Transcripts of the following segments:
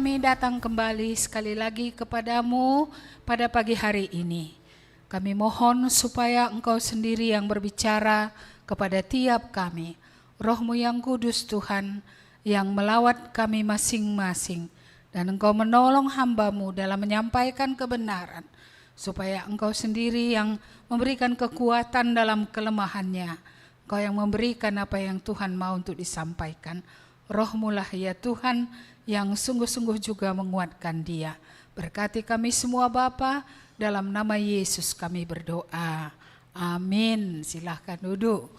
Kami datang kembali sekali lagi kepadamu pada pagi hari ini. Kami mohon supaya Engkau sendiri yang berbicara kepada tiap kami. Roh-Mu yang kudus Tuhan yang melawat kami masing-masing. Dan Engkau menolong hamba-Mu dalam menyampaikan kebenaran. Supaya Engkau sendiri yang memberikan kekuatan dalam kelemahannya. Engkau yang memberikan apa yang Tuhan mau untuk disampaikan. Roh-Mu lah ya Tuhan yang sungguh-sungguh juga menguatkan dia. Berkati kami semua Bapa, dalam nama Yesus kami berdoa. Amin. Silahkan duduk.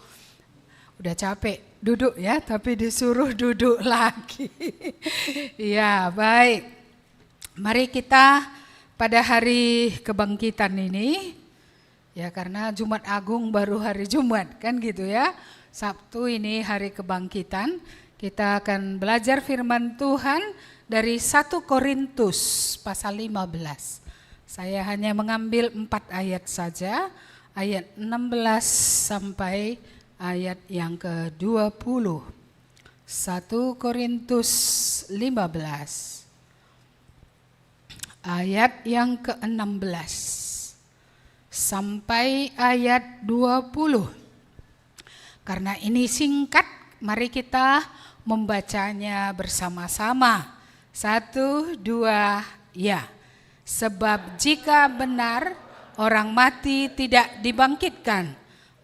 Udah capek duduk ya, tapi disuruh duduk lagi. Ya, baik. Mari kita pada hari kebangkitan ini, ya karena Jumat Agung baru hari Jumat kan gitu ya. Sabtu ini hari kebangkitan. Kita akan belajar firman Tuhan dari 1 Korintus pasal 15. Saya hanya mengambil 4 ayat saja, ayat 16 sampai ayat yang ke-20. 1 Korintus 15, ayat yang ke-16 sampai ayat 20. Karena ini singkat, mari kita membacanya bersama-sama. 1, 2, ya. Sebab jika benar orang mati tidak dibangkitkan,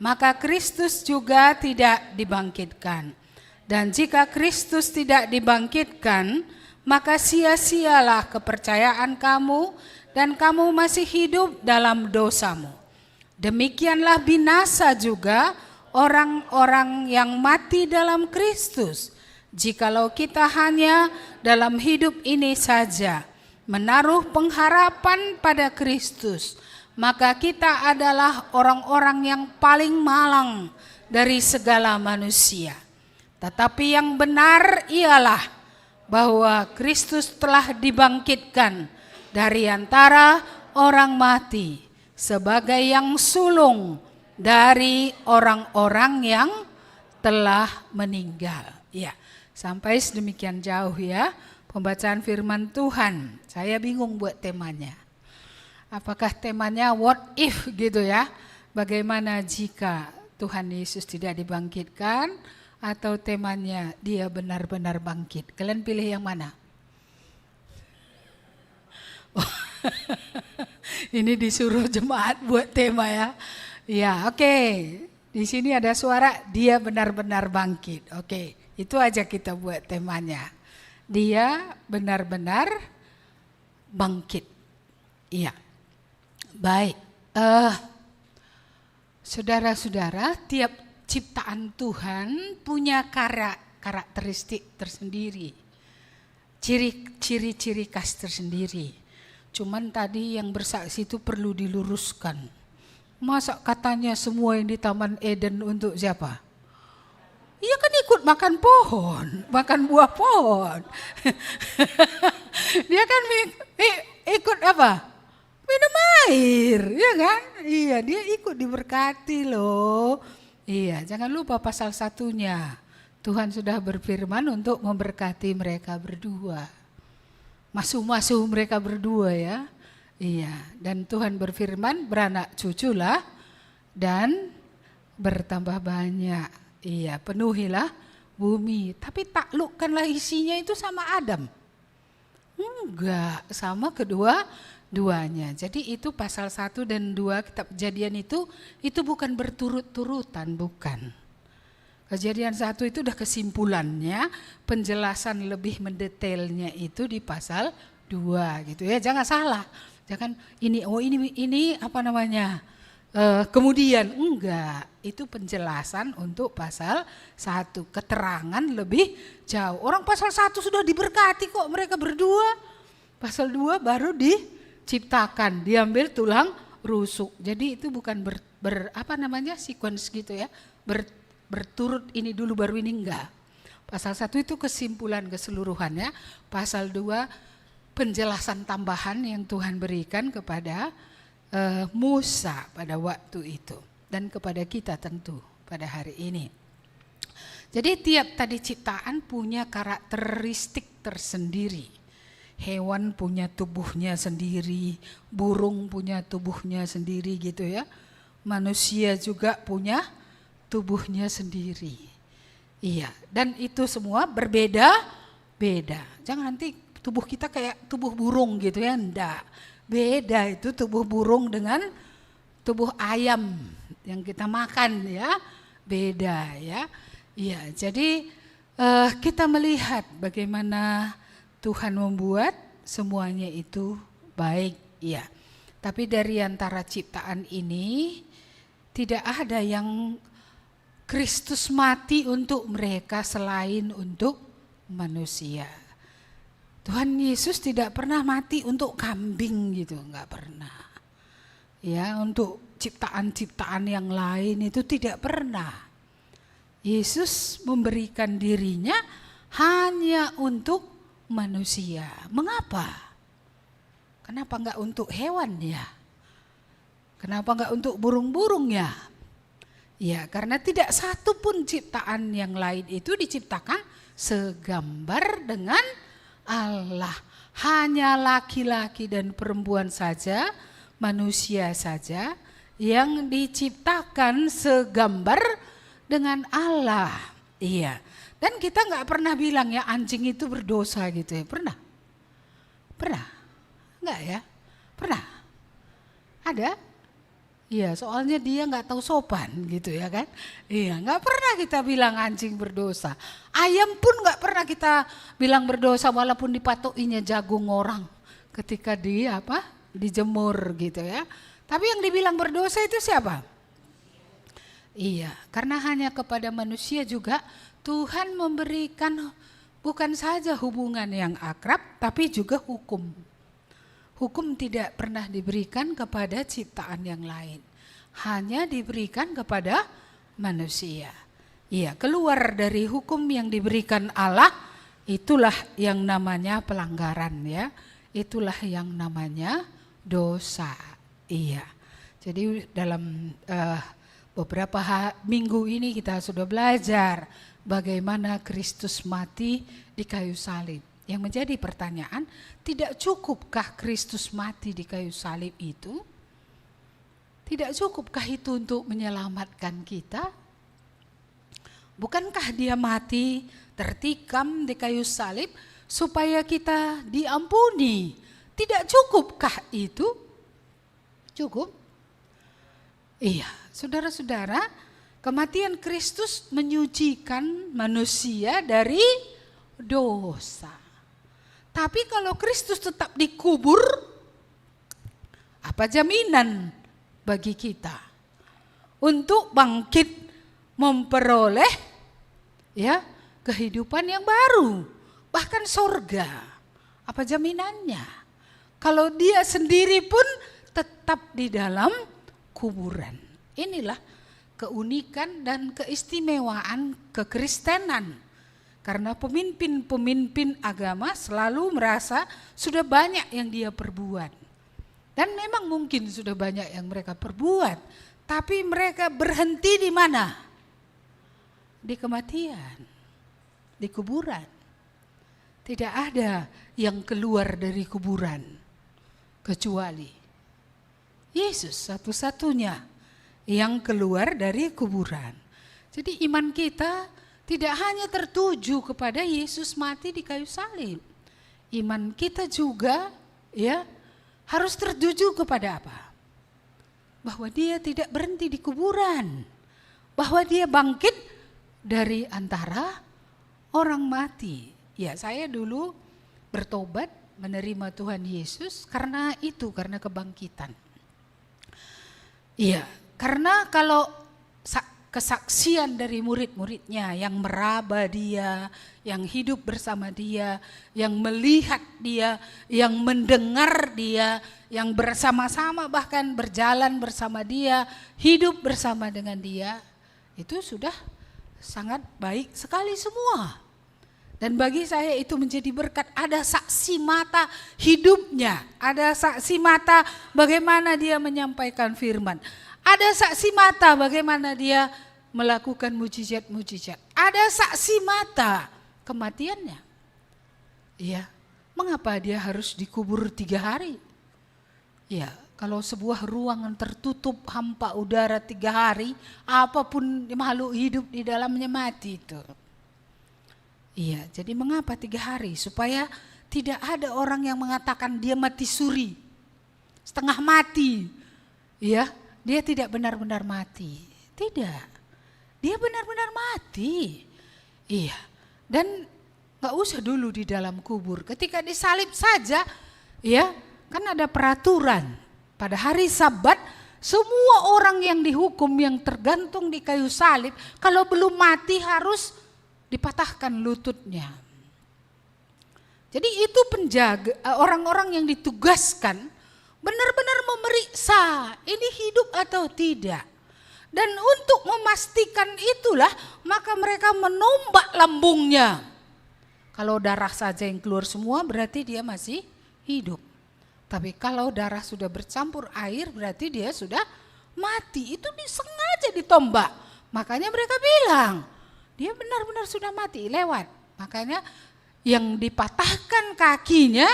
maka Kristus juga tidak dibangkitkan. Dan jika Kristus tidak dibangkitkan, maka sia-sialah kepercayaan kamu dan kamu masih hidup dalam dosamu. Demikianlah binasa juga orang-orang yang mati dalam Kristus. Jikalau kita hanya dalam hidup ini saja menaruh pengharapan pada Kristus, maka kita adalah orang-orang yang paling malang dari segala manusia. Tetapi yang benar ialah bahwa Kristus telah dibangkitkan dari antara orang mati sebagai yang sulung dari orang-orang yang telah meninggal. Ya, sampai sedemikian jauh ya pembacaan firman Tuhan. Saya bingung buat temanya. Apakah temanya what if gitu ya? Bagaimana jika Tuhan Yesus tidak dibangkitkan, atau temanya dia benar-benar bangkit? Kalian pilih yang mana? Ini disuruh jemaat buat tema ya. Ya, oke. Di sini ada suara dia benar-benar bangkit. Oke, itu aja kita buat temanya. Dia benar-benar bangkit. Iya. Baik. Saudara-saudara, tiap ciptaan Tuhan punya karakteristik tersendiri. Ciri-ciri khas tersendiri. Cuman tadi yang bersaksi itu perlu diluruskan. Masa katanya semua yang di Taman Eden untuk siapa? Iya kan ikut makan pohon, makan buah pohon. Dia kan ikut apa? Minum air, ya kan? Iya, dia ikut diberkati loh. Iya, jangan lupa pasal 1-nya. Tuhan sudah berfirman untuk memberkati mereka berdua. Masuk mereka berdua ya. Iya, dan Tuhan berfirman beranak cuculah dan bertambah banyak. Iya, penuhilah bumi. Tapi taklukkanlah isinya itu sama Adam. Enggak, sama kedua-duanya. Jadi itu pasal 1 dan 2 kitab Kejadian itu bukan berturut-turutan, bukan. Kejadian 1 itu udah kesimpulannya, penjelasan lebih mendetailnya itu di pasal 2 gitu ya. Jangan salah. Jangan ini apa namanya? Kemudian enggak, itu penjelasan untuk pasal 1, keterangan lebih jauh. Orang pasal 1 sudah diberkati kok mereka berdua. Pasal 2 baru diciptakan, diambil tulang rusuk. Jadi itu bukan sequence gitu ya. Berturut ini dulu baru ini enggak. Pasal 1 itu kesimpulan keseluruhannya, pasal 2 penjelasan tambahan yang Tuhan berikan kepada Musa pada waktu itu dan kepada kita tentu pada hari ini. Jadi tiap tadi ciptaan punya karakteristik tersendiri hewan punya tubuhnya sendiri, burung punya tubuhnya sendiri gitu ya. Manusia juga punya tubuhnya sendiri. Iya, dan itu semua berbeda-beda. Jangan nanti tubuh kita kayak tubuh burung gitu ya, enggak. Beda itu tubuh burung dengan tubuh ayam yang kita makan ya, beda ya. Iya, jadi kita melihat bagaimana Tuhan membuat semuanya itu baik, ya. Tapi dari antara ciptaan ini tidak ada yang Kristus mati untuk mereka selain untuk manusia. Tuhan Yesus tidak pernah mati untuk kambing gitu, enggak pernah. Ya, untuk ciptaan-ciptaan yang lain itu tidak pernah. Yesus memberikan dirinya hanya untuk manusia. Mengapa? Kenapa enggak untuk hewan ya? Kenapa enggak untuk burung-burung ya? Ya, karena tidak satu pun ciptaan yang lain itu diciptakan segambar dengan Allah. Hanya laki-laki dan perempuan saja, manusia saja yang diciptakan segambar dengan Allah. Iya. Dan kita nggak pernah bilang ya anjing itu berdosa gitu ya. Pernah? Pernah? Enggak ya? Pernah? Ada? Iya, soalnya dia nggak tahu sopan gitu ya kan. Iya, nggak pernah kita bilang anjing berdosa. Ayam pun nggak pernah kita bilang berdosa walaupun dipatuinya jagung orang ketika dijemur gitu ya. Tapi yang dibilang berdosa itu siapa? Iya, karena hanya kepada manusia juga Tuhan memberikan bukan saja hubungan yang akrab, tapi juga hukum. Hukum tidak pernah diberikan kepada ciptaan yang lain. Hanya diberikan kepada manusia. Iya, keluar dari hukum yang diberikan Allah, itulah yang namanya pelanggaran ya. Itulah yang namanya dosa. Iya. Jadi dalam beberapa minggu ini kita sudah belajar bagaimana Kristus mati di kayu salib. Yang menjadi pertanyaan, tidak cukupkah Kristus mati di kayu salib itu? Tidak cukupkah itu untuk menyelamatkan kita? Bukankah dia mati tertikam di kayu salib supaya kita diampuni? Tidak cukupkah itu? Cukup? Iya, saudara-saudara, kematian Kristus menyucikan manusia dari dosa. Tapi kalau Kristus tetap dikubur, apa jaminan bagi kita untuk bangkit memperoleh ya kehidupan yang baru, bahkan surga? Apa jaminannya? Kalau dia sendiri pun tetap di dalam kuburan. Inilah keunikan dan keistimewaan kekristenan. Karena pemimpin-pemimpin agama selalu merasa sudah banyak yang dia perbuat. Dan memang mungkin sudah banyak yang mereka perbuat. Tapi mereka berhenti di mana? Di kematian, di kuburan. Tidak ada yang keluar dari kuburan kecuali Yesus satu-satunya yang keluar dari kuburan. Jadi iman kita tidak hanya tertuju kepada Yesus mati di kayu salib. Iman kita juga ya harus tertuju kepada apa? Bahwa dia tidak berhenti di kuburan. Bahwa dia bangkit dari antara orang mati. Ya, saya dulu bertobat menerima Tuhan Yesus karena kebangkitan. Iya, karena kalau kesaksian dari murid-muridnya yang meraba dia, yang hidup bersama dia, yang melihat dia, yang mendengar dia, yang bersama-sama bahkan berjalan bersama dia, hidup bersama dengan dia, itu sudah sangat baik sekali semua. Dan bagi saya itu menjadi berkat, ada saksi mata hidupnya, ada saksi mata bagaimana dia menyampaikan firman. Ada saksi mata bagaimana dia melakukan mujizat-mujizat. Ada saksi mata kematiannya. Iya. Mengapa dia harus dikubur 3 hari? Ya, kalau sebuah ruangan tertutup hampa udara 3 hari, apapun makhluk hidup di dalamnya mati itu. Iya, jadi mengapa 3 hari? Supaya tidak ada orang yang mengatakan dia mati suri, setengah mati. Ya, dia tidak benar-benar mati. Tidak, dia benar-benar mati. Iya, dan gak usah dulu di dalam kubur. Ketika disalib saja, ya kan ada peraturan. Pada hari Sabat, semua orang yang dihukum yang tergantung di kayu salib, kalau belum mati harus dipatahkan lututnya. Jadi itu penjaga, orang-orang yang ditugaskan benar-benar memeriksa ini hidup atau tidak. Dan untuk memastikan itulah maka mereka menombak lambungnya. Kalau darah saja yang keluar semua berarti dia masih hidup. Tapi kalau darah sudah bercampur air berarti dia sudah mati. Itu disengaja ditombak. Makanya mereka bilang dia benar-benar sudah mati, lewat. Makanya yang dipatahkan kakinya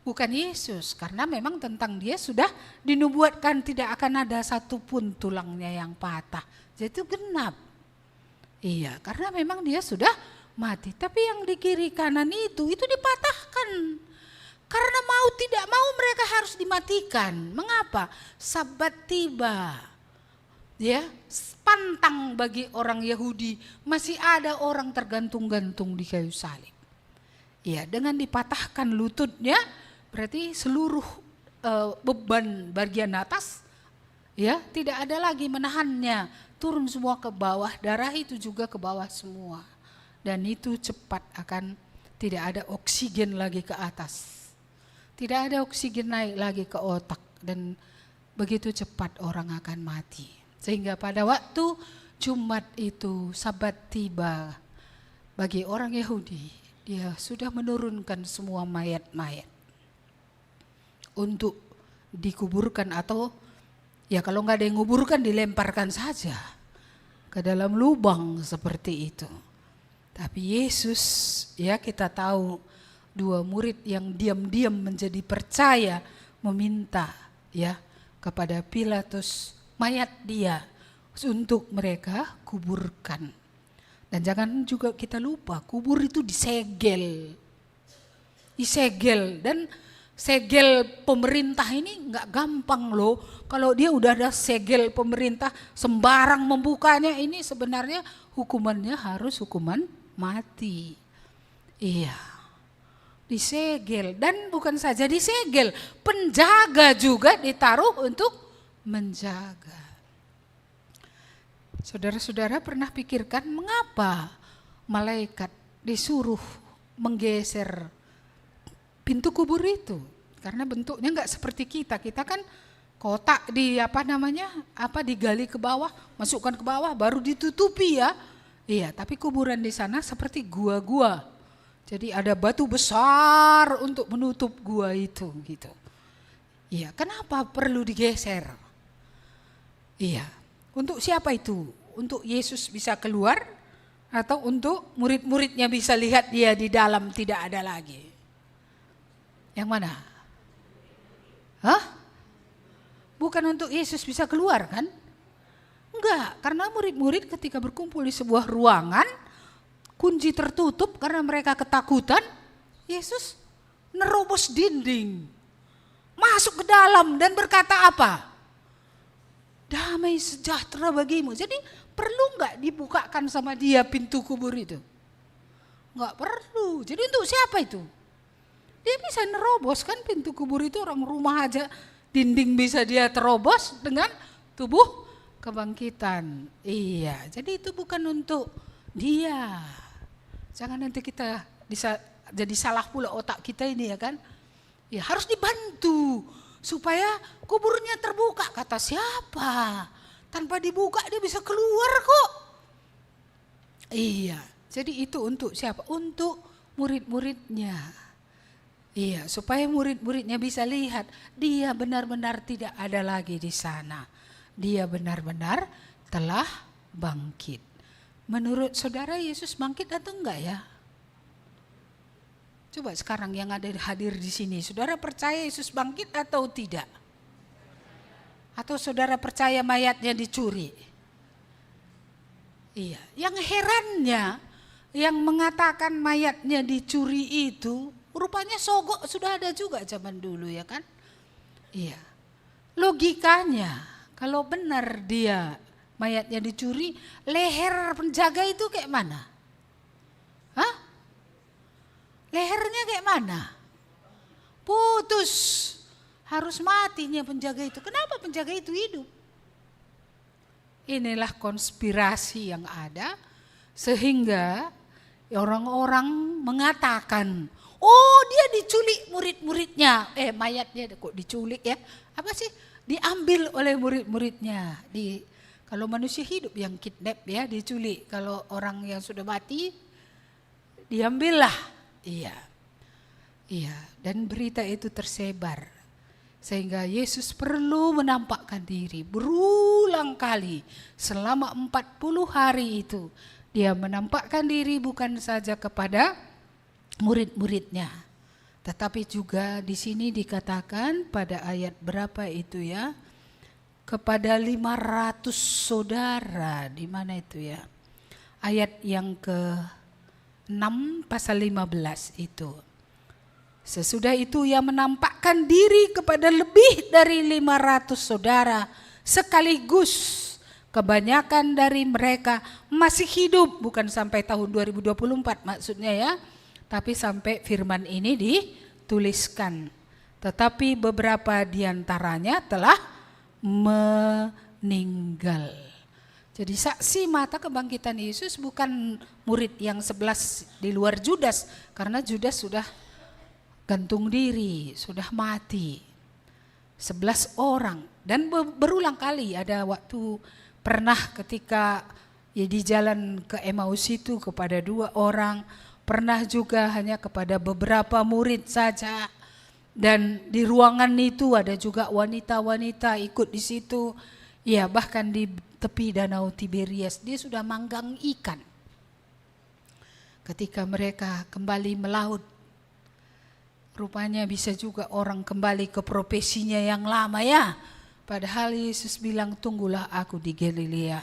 bukan Yesus. Karena memang tentang dia sudah dinubuatkan tidak akan ada satupun tulangnya yang patah. Jadi itu genap. Iya, karena memang dia sudah mati. Tapi yang di kiri kanan itu dipatahkan. Karena mau tidak mau mereka harus dimatikan. Mengapa? Sabat tiba. Ya, pantang bagi orang Yahudi, masih ada orang tergantung-gantung di kayu salib. Ya, dengan dipatahkan lututnya berarti seluruh beban bagian atas ya tidak ada lagi menahannya, turun semua ke bawah, darah itu juga ke bawah semua. Dan itu cepat akan tidak ada oksigen lagi ke atas. Tidak ada oksigen naik lagi ke otak dan begitu cepat orang akan mati. Sehingga pada waktu Jumat itu Sabat tiba bagi orang Yahudi, dia sudah menurunkan semua mayat-mayat untuk dikuburkan atau ya kalau nggak ada yang nguburkan dilemparkan saja ke dalam lubang seperti itu. Tapi Yesus ya kita tahu 2 murid yang diam-diam menjadi percaya meminta ya kepada Pilatus mayat dia untuk mereka kuburkan. Dan jangan juga kita lupa kubur itu disegel. Disegel dan segel pemerintah ini nggak gampang loh. Kalau dia udah ada segel pemerintah sembarang membukanya ini sebenarnya hukumannya harus hukuman mati. Iya. Disegel dan bukan saja disegel, penjaga juga ditaruh untuk menjaga. Saudara-saudara pernah pikirkan mengapa malaikat disuruh menggeser pintu kubur itu? Karena bentuknya enggak seperti kita. Kita kan kotak digali ke bawah, masukkan ke bawah baru ditutupi ya. Iya, tapi kuburan di sana seperti gua-gua. Jadi ada batu besar untuk menutup gua itu gitu. Iya, kenapa perlu digeser? Iya, untuk siapa itu? Untuk Yesus bisa keluar atau untuk murid-muridnya bisa lihat dia di dalam tidak ada lagi? Yang mana? Hah? Bukan untuk Yesus bisa keluar kan? Enggak, karena murid-murid ketika berkumpul di sebuah ruangan, kunci tertutup karena mereka ketakutan, Yesus nerobos dinding, masuk ke dalam dan berkata apa? Damai sejahtera bagimu. Jadi perlu enggak dibukakan sama dia pintu kubur itu? Enggak perlu. Jadi untuk siapa itu? Dia bisa nerobos kan pintu kubur itu, orang rumah aja dinding bisa dia terobos dengan tubuh kebangkitan. Iya, jadi itu bukan untuk dia. Jangan nanti kita jadi salah pula otak kita ini ya kan. Ya harus dibantu supaya kuburnya terbuka. Kata siapa? Tanpa dibuka dia bisa keluar kok. Iya, jadi itu untuk siapa? Untuk murid-muridnya. Iya, supaya murid-muridnya bisa lihat dia benar-benar tidak ada lagi di sana. Dia benar-benar telah bangkit. Menurut saudara Yesus bangkit atau enggak ya? Coba sekarang yang ada hadir di sini, saudara percaya Yesus bangkit atau tidak? Atau saudara percaya mayatnya dicuri? Iya, yang herannya yang mengatakan mayatnya dicuri itu rupanya sogok sudah ada juga zaman dulu ya kan? Iya. Logikanya kalau benar dia mayatnya dicuri, leher penjaga itu kayak mana? Hah? Lehernya kayak mana? Putus. Harus matinya penjaga itu. Kenapa penjaga itu hidup? Inilah konspirasi yang ada sehingga orang-orang mengatakan, oh dia diculik murid-muridnya. Mayatnya kok diculik ya? Apa sih? Diambil oleh murid-muridnya. Kalau manusia hidup yang kidnap ya, diculik. Kalau orang yang sudah mati, diambillah. Iya, dan berita itu tersebar sehingga Yesus perlu menampakkan diri berulang kali selama 40 hari itu. Dia menampakkan diri bukan saja kepada murid-muridnya, tetapi juga di sini dikatakan pada ayat berapa itu ya, kepada 500 saudara. Di mana itu ya? Ayat yang ke-6 pasal 15 itu. Sesudah itu ia menampakkan diri kepada lebih dari 500 saudara sekaligus. Kebanyakan dari mereka masih hidup, bukan sampai tahun 2024 maksudnya ya, tapi sampai firman ini dituliskan. Tetapi beberapa diantaranya telah meninggal. Jadi saksi mata kebangkitan Yesus bukan murid yang 11 di luar Judas, karena Judas sudah gantung diri, sudah mati. 11 orang dan berulang kali. Ada waktu pernah ketika ya di jalan ke Emmaus itu kepada 2 orang, pernah juga hanya kepada beberapa murid saja. Dan di ruangan itu ada juga wanita-wanita ikut di situ. Ya, bahkan di tepi danau Tiberias dia sudah manggang ikan. Ketika mereka kembali melaut, rupanya bisa juga orang kembali ke profesinya yang lama ya. Padahal Yesus bilang, tunggulah aku di Galilea.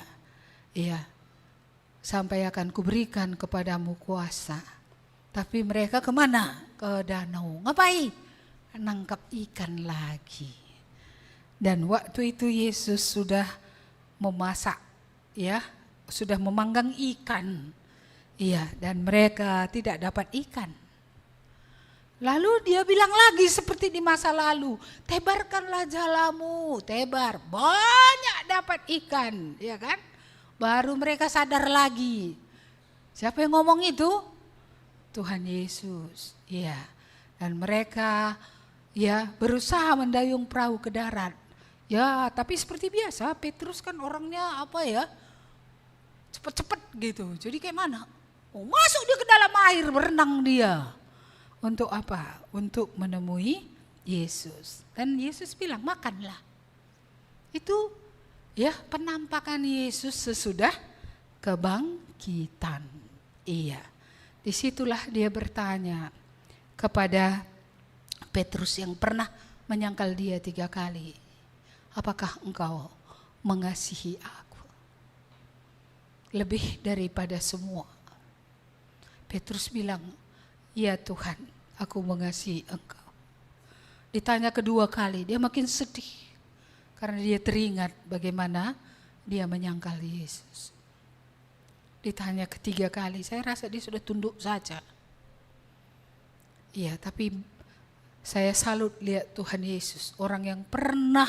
Ya, sampai akan kuberikan kepadamu kuasa. Tapi mereka kemana? Ke danau. Ngapain? Nangkap ikan lagi. Dan waktu itu Yesus sudah memasak, ya, sudah memanggang ikan. Iya, dan mereka tidak dapat ikan. Lalu dia bilang lagi seperti di masa lalu, tebarkanlah jalamu, tebar, banyak dapat ikan, ya kan? Baru mereka sadar lagi. Siapa yang ngomong itu? Tuhan Yesus, ya. Dan mereka ya berusaha mendayung perahu ke darat. Ya, tapi seperti biasa, Petrus kan orangnya apa ya? Cepet-cepet gitu. Jadi kayak mana? Oh, masuk dia ke dalam air, berenang dia. Untuk apa? Untuk menemui Yesus. Dan Yesus bilang, makanlah. Itu ya penampakan Yesus sesudah kebangkitan. Iya. Disitulah dia bertanya kepada Petrus yang pernah menyangkal dia 3 kali. Apakah engkau mengasihi aku lebih daripada semua? Petrus bilang, ya Tuhan, aku mengasihi engkau. Ditanya kedua kali, dia makin sedih. Karena dia teringat bagaimana dia menyangkal Yesus. Ditanya ketiga kali, saya rasa dia sudah tunduk saja. Iya, tapi saya salut lihat Tuhan Yesus, orang yang pernah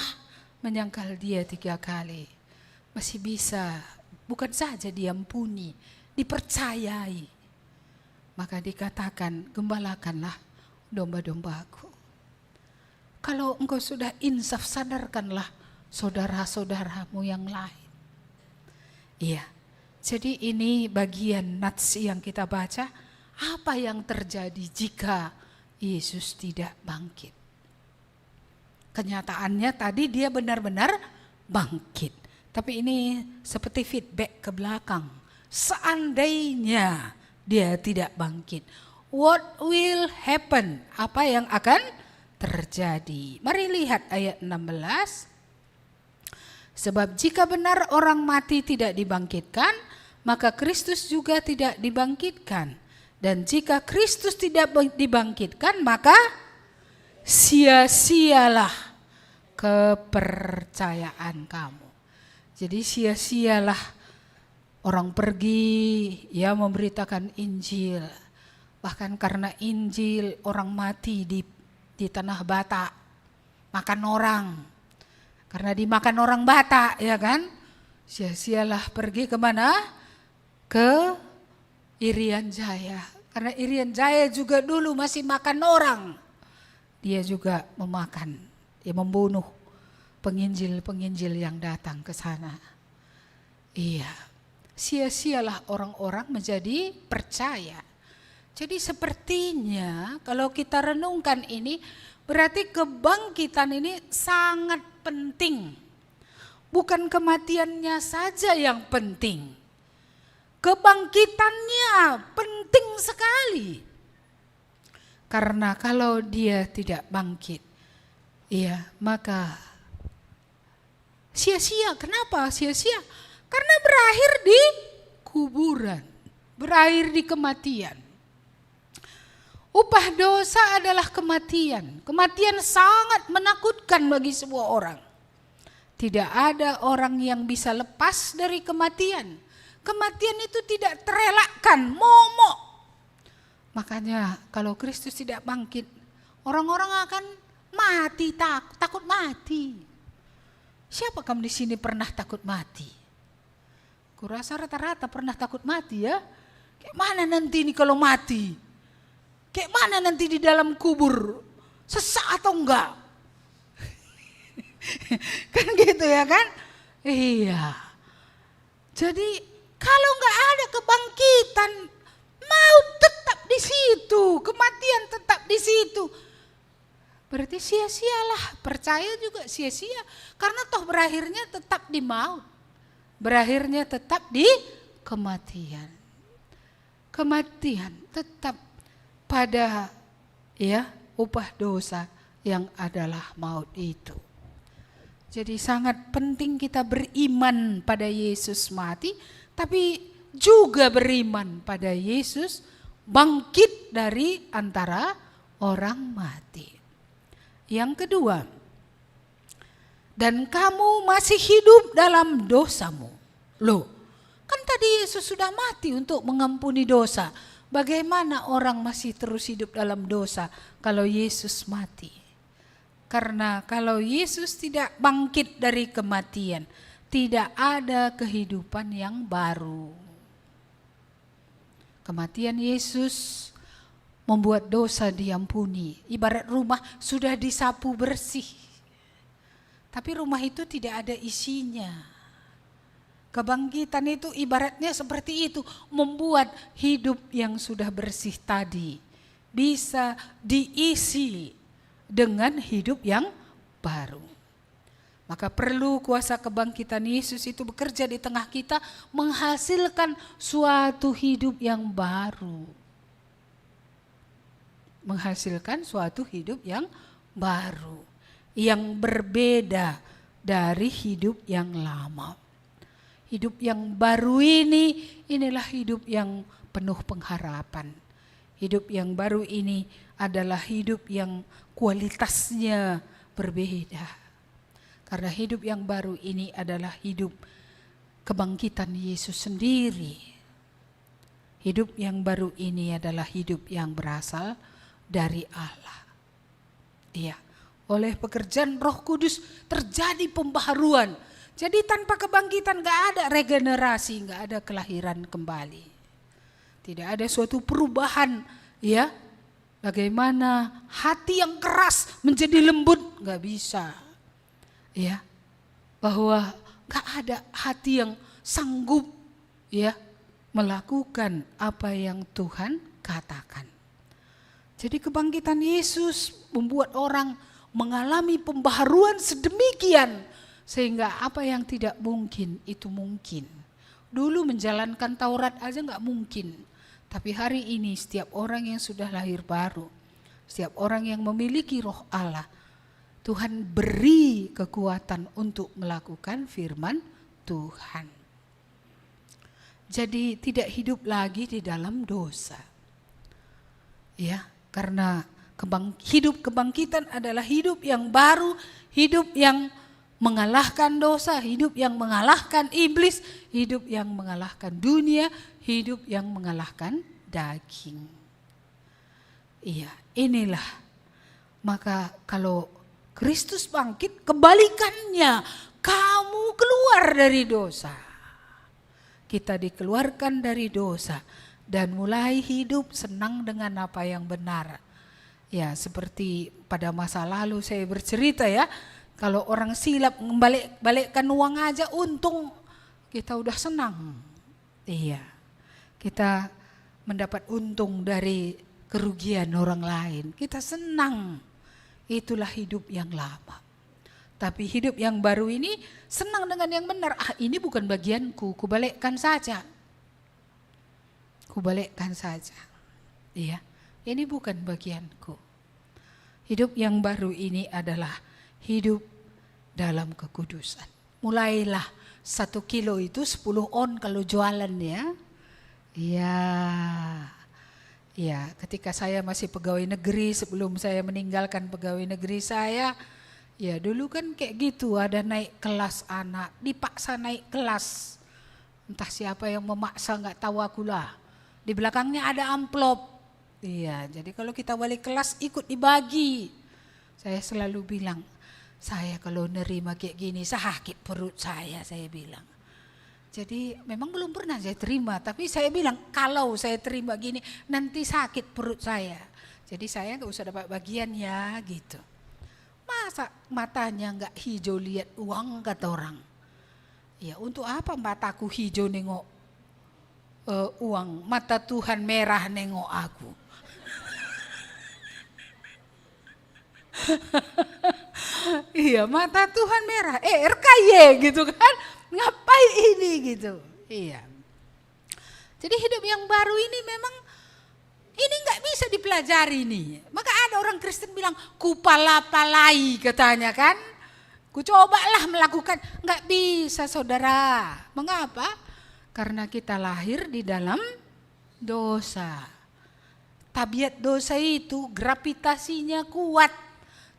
menyangkal dia 3 kali. Masih bisa, bukan saja diampuni, dipercayai. Maka dikatakan, gembalakanlah domba-dombaku. Kalau engkau sudah insaf, sadarkanlah saudara-saudaramu yang lain. Iya, jadi ini bagian nats yang kita baca. Apa yang terjadi jika Yesus tidak bangkit? Kenyataannya tadi dia benar-benar bangkit. Tapi ini seperti feedback ke belakang. Seandainya dia tidak bangkit, what will happen, apa yang akan terjadi. Mari lihat ayat 16. Sebab jika benar orang mati tidak dibangkitkan, maka Kristus juga tidak dibangkitkan. Dan jika Kristus tidak dibangkitkan, maka sia-sialah kepercayaan kamu. Jadi sia-sialah orang pergi ya memberitakan Injil. Bahkan karena Injil orang mati di tanah Batak, makan orang. Karena dimakan orang Batak, ya kan? Sia-sialah pergi kemana? Ke Irian Jaya. Karena Irian Jaya juga dulu masih makan orang. Dia juga memakan, dia membunuh penginjil-penginjil yang datang ke sana. Iya, sia-sialah orang-orang menjadi percaya. Jadi sepertinya kalau kita renungkan ini, berarti kebangkitan ini sangat penting. Bukan kematiannya saja yang penting. Kebangkitannya penting sekali. Karena kalau dia tidak bangkit, ya maka sia-sia. Kenapa sia-sia? Karena berakhir di kuburan, berakhir di kematian. Upah dosa adalah kematian. Kematian sangat menakutkan bagi semua orang. Tidak ada orang yang bisa lepas dari kematian. Kematian itu tidak terelakkan, momok. Makanya kalau Kristus tidak bangkit, orang-orang akan mati, takut mati. Siapa kamu di sini pernah takut mati? Kurasa rata-rata pernah takut mati ya. Kayak mana nanti ini kalau mati? Kayak mana nanti di dalam kubur? Sesak atau enggak? Kan gitu ya kan? Iya. Jadi kalau enggak ada kebangkitan, maut tetap di situ, kematian tetap di situ. Berarti sia-sialah, percaya juga sia-sia. Karena toh berakhirnya tetap di maut. Berakhirnya tetap di kematian. Kematian tetap pada ya upah dosa yang adalah maut itu. Jadi sangat penting kita beriman pada Yesus mati, tapi juga beriman pada Yesus bangkit dari antara orang mati. Yang kedua, dan kamu masih hidup dalam dosamu. Loh, kan tadi Yesus sudah mati untuk mengampuni dosa. Bagaimana orang masih terus hidup dalam dosa kalau Yesus mati? Karena kalau Yesus tidak bangkit dari kematian, tidak ada kehidupan yang baru. Kematian Yesus membuat dosa diampuni. Ibarat rumah sudah disapu bersih. Tapi rumah itu tidak ada isinya. Kebangkitan itu ibaratnya seperti itu, membuat hidup yang sudah bersih tadi bisa diisi dengan hidup yang baru. Maka perlu kuasa kebangkitan Yesus itu bekerja di tengah kita, menghasilkan suatu hidup yang baru. Menghasilkan suatu hidup yang baru, yang berbeda dari hidup yang lama. Hidup yang baru inilah hidup yang penuh pengharapan. Hidup yang baru ini adalah hidup yang kualitasnya berbeda. Karena hidup yang baru ini adalah hidup kebangkitan Yesus sendiri. Hidup yang baru ini adalah hidup yang berasal dari Allah. Iya, oleh pekerjaan Roh Kudus terjadi pembaharuan. Jadi tanpa kebangkitan gak ada regenerasi, gak ada kelahiran kembali. Tidak ada suatu perubahan, ya. Bagaimana hati yang keras menjadi lembut, gak bisa. Ya, bahwa gak ada hati yang sanggup ya melakukan apa yang Tuhan katakan. Jadi kebangkitan Yesus membuat orang mengalami pembaharuan sedemikian sehingga apa yang tidak mungkin itu mungkin. Dulu menjalankan Taurat aja gak mungkin, Tapi hari ini setiap orang yang sudah lahir baru, setiap orang yang memiliki roh Allah, Tuhan beri kekuatan untuk melakukan firman Tuhan. Jadi tidak hidup lagi di dalam dosa. Ya, karena hidup kebangkitan adalah hidup yang baru, hidup yang mengalahkan dosa, hidup yang mengalahkan iblis, hidup yang mengalahkan dunia, hidup yang mengalahkan daging. Iya, inilah. Maka kalau Kristus bangkit, kebalikannya, kamu keluar dari dosa. Kita dikeluarkan dari dosa dan mulai hidup senang dengan apa yang benar. Ya, seperti pada masa lalu saya bercerita ya, kalau orang silap balikkan uang aja untung, kita udah senang. Iya, kita mendapat untung dari kerugian orang lain, kita senang. Itulah hidup yang lama. Tapi hidup yang baru ini senang dengan yang benar. Ini bukan bagianku, kubalikkan saja. Kubalikkan saja. Iya, ini bukan bagianku. Hidup yang baru ini adalah hidup dalam kekudusan. Mulailah 1 kilo itu 10 on kalau jualan ya. Iya. Ya, ketika saya masih pegawai negeri, sebelum saya meninggalkan pegawai negeri saya, ya dulu kan kayak gitu, ada naik kelas anak, dipaksa naik kelas. Entah siapa yang memaksa, nggak tahu akulah. Di belakangnya ada amplop. Iya, jadi kalau kita balik kelas ikut dibagi. Saya selalu bilang, saya kalau nerima kayak gini sakit perut saya bilang. Jadi memang belum pernah saya terima, tapi saya bilang kalau saya terima gini nanti sakit perut saya. Jadi saya nggak usah dapat bagian ya gitu. Masa matanya nggak hijau lihat uang kata orang. Ya untuk apa mataku hijau nengok uang, mata Tuhan merah nengok aku. Iya mata Tuhan merah, RKY gitu kan. Ngapain ini gitu. Iya. Jadi hidup yang baru ini memang ini nggak bisa dipelajari nih. Maka ada orang Kristen bilang kupala-palai katanya kan. Kucobalah melakukan, nggak bisa saudara. Mengapa? Karena kita lahir di dalam dosa. Tabiat dosa itu gravitasinya kuat.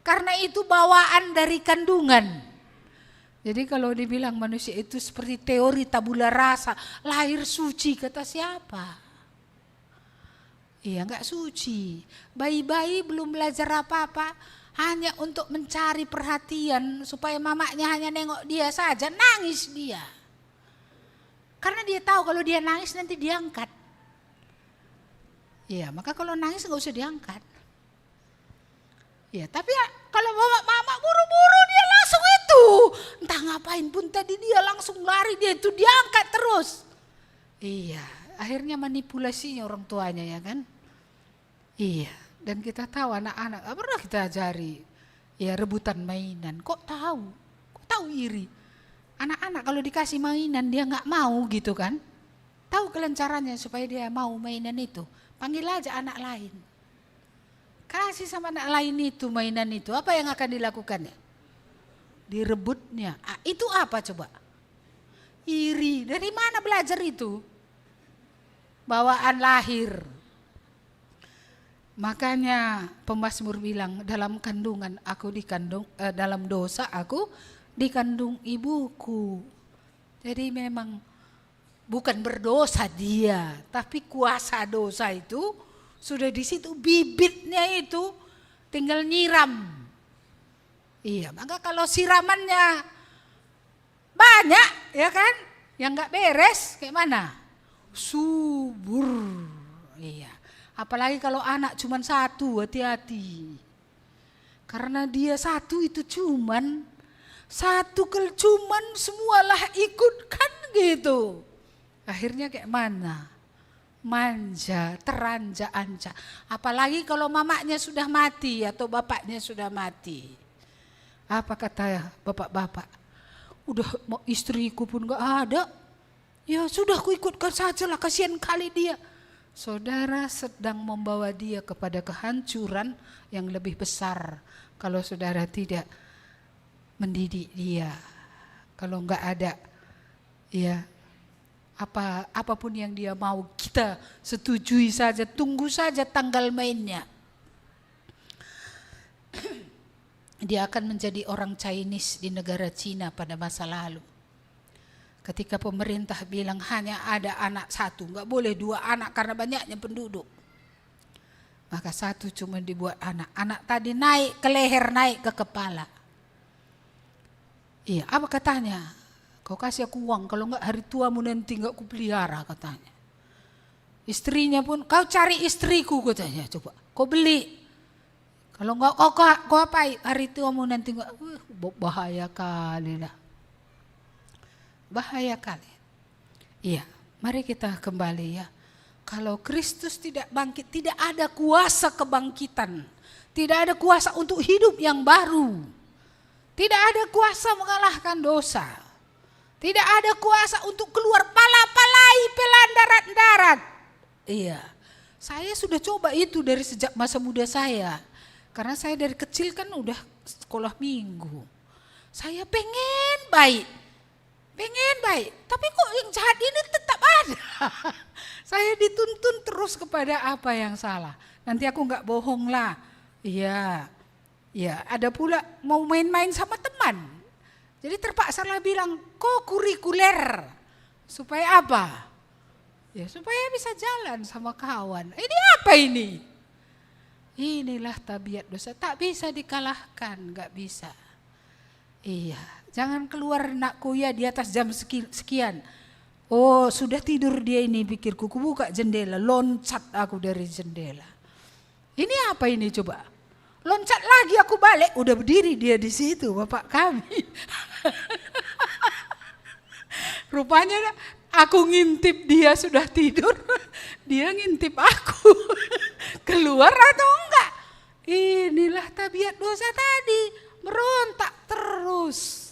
Karena itu bawaan dari kandungan. Jadi kalau dibilang manusia itu seperti teori tabula rasa, lahir suci kata siapa? Iya enggak suci. Bayi-bayi belum belajar apa-apa, hanya untuk mencari perhatian supaya mamanya hanya nengok dia saja, nangis dia. Karena dia tahu kalau dia nangis nanti diangkat. Iya, maka kalau nangis enggak usah diangkat. Ya, tapi kalau mama buru-buru dia langsung itu. Entah ngapain pun tadi dia langsung lari, dia itu diangkat terus. Iya, akhirnya manipulasinya orang tuanya ya kan. Iya, dan kita tahu anak-anak, apa pernah kita ajari. Ya rebutan mainan, kok tahu iri. Anak-anak kalau dikasih mainan dia gak mau gitu kan. Tahu kalian caranya supaya dia mau mainan itu. Panggil aja anak lain. Kasih sama anak lain itu mainan itu, apa yang akan dilakukannya? Direbutnya. Itu apa coba? Iri. Dari mana belajar itu? Bawaan lahir. Makanya pemazmur bilang dalam kandungan aku dikandung, dalam dosa aku dikandung ibuku. Jadi memang bukan berdosa dia, tapi kuasa dosa itu sudah di situ, bibitnya itu tinggal nyiram. Iya, maka kalau siramannya banyak ya kan, yang nggak beres kayak mana? Subur. Iya. Apalagi kalau anak cuma satu, hati-hati. Karena dia satu itu cuman semualah ikut kan gitu. Akhirnya kayak mana? Manja, teranja-anja. Apalagi kalau mamanya sudah mati atau bapaknya sudah mati. Apa kata bapak-bapak? Udah istriku pun gak ada. Ya sudah ku ikutkan saja lah, kasihan kali dia. saudara sedang membawa dia kepada kehancuran yang lebih besar kalau saudara tidak mendidik dia. Kalau enggak ada ya apapun yang dia mau, kita setujui saja, tunggu saja tanggal mainnya. Dia akan menjadi orang Chinese di negara Cina pada masa lalu. Ketika pemerintah bilang hanya ada anak satu, nggak boleh 2 anak karena banyaknya penduduk. Maka 1 cuma dibuat anak. Anak tadi naik ke leher, naik ke kepala. Iya, apa katanya? Kau kasih aku uang, kalau enggak hari tuamu nanti enggak kupelihara, katanya. Istrinya pun, kau cari istriku, katanya, coba. Kau beli. Kalau enggak, kau apain? Hari tuamu nanti enggak, bahaya kali lah. Bahaya kali. Iya, mari kita kembali ya. Kalau Kristus tidak bangkit, tidak ada kuasa kebangkitan. Tidak ada kuasa untuk hidup yang baru. Tidak ada kuasa mengalahkan dosa. Tidak ada kuasa untuk keluar pala-palai pelan darat-darat. Iya, saya sudah coba itu dari sejak masa muda saya. Karena saya dari kecil kan udah sekolah minggu. Saya pengen baik. Tapi kok yang jahat ini tetap ada. Saya dituntun terus kepada apa yang salah. Nanti aku nggak bohong lah. Iya, ada pula mau main-main sama teman. Jadi terpaksa lah bilang, co-kurikuler. Supaya apa? Ya supaya bisa jalan sama kawan. Ini apa ini? Inilah tabiat dosa, tak bisa dikalahkan, gak bisa. Iya, jangan keluar nakku ya di atas jam sekian. Oh sudah tidur dia ini, pikirku, ku buka jendela, loncat aku dari jendela. Ini apa ini coba? Loncat lagi aku balik, udah berdiri dia di situ, bapak kami. Rupanya aku ngintip dia sudah tidur, dia ngintip aku. Keluar atau enggak? Inilah tabiat dosa tadi, merontak terus.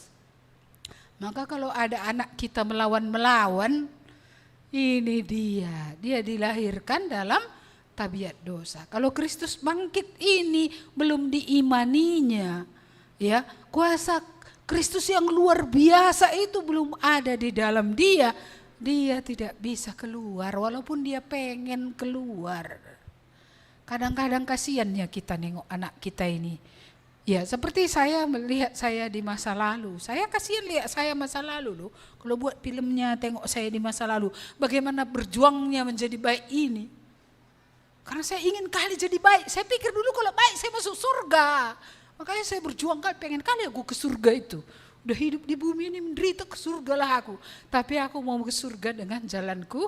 Maka kalau ada anak kita melawan-melawan, ini dia dilahirkan dalam tabiat dosa. Kalau Kristus bangkit ini belum diimaninya, ya kuasa Kristus yang luar biasa itu belum ada di dalam dia tidak bisa keluar walaupun dia pengen keluar. Kadang-kadang kasihannya kita nengok anak kita ini. Ya seperti saya melihat saya di masa lalu. Saya kasihan lihat saya masa lalu loh. Kalau buat filmnya tengok saya di masa lalu. Bagaimana berjuangnya menjadi baik ini. Karena saya ingin kali jadi baik. Saya pikir dulu kalau baik saya masuk surga. Makanya saya berjuang kali, pengen kali aku ke surga itu. Udah hidup di bumi ini menderita, ke surga lah aku. Tapi aku mau ke surga dengan jalanku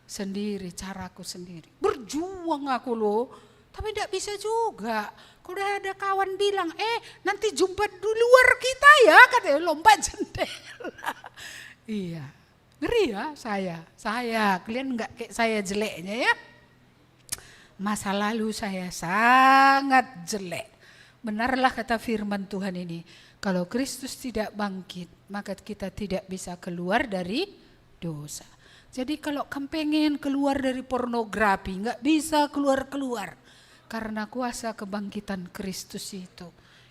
sendiri, caraku sendiri. Berjuang aku loh, tapi tidak bisa juga. Kalau udah ada kawan bilang, nanti jumpa di luar kita ya, katanya lompat jendela. Iya, ngeri ya saya. Kalian enggak kayak saya jeleknya ya. Masa lalu saya sangat jelek. Benarlah kata firman Tuhan ini, kalau Kristus tidak bangkit, maka kita tidak bisa keluar dari dosa. Jadi kalau kamu pengen keluar dari pornografi, nggak bisa keluar. Karena kuasa kebangkitan Kristus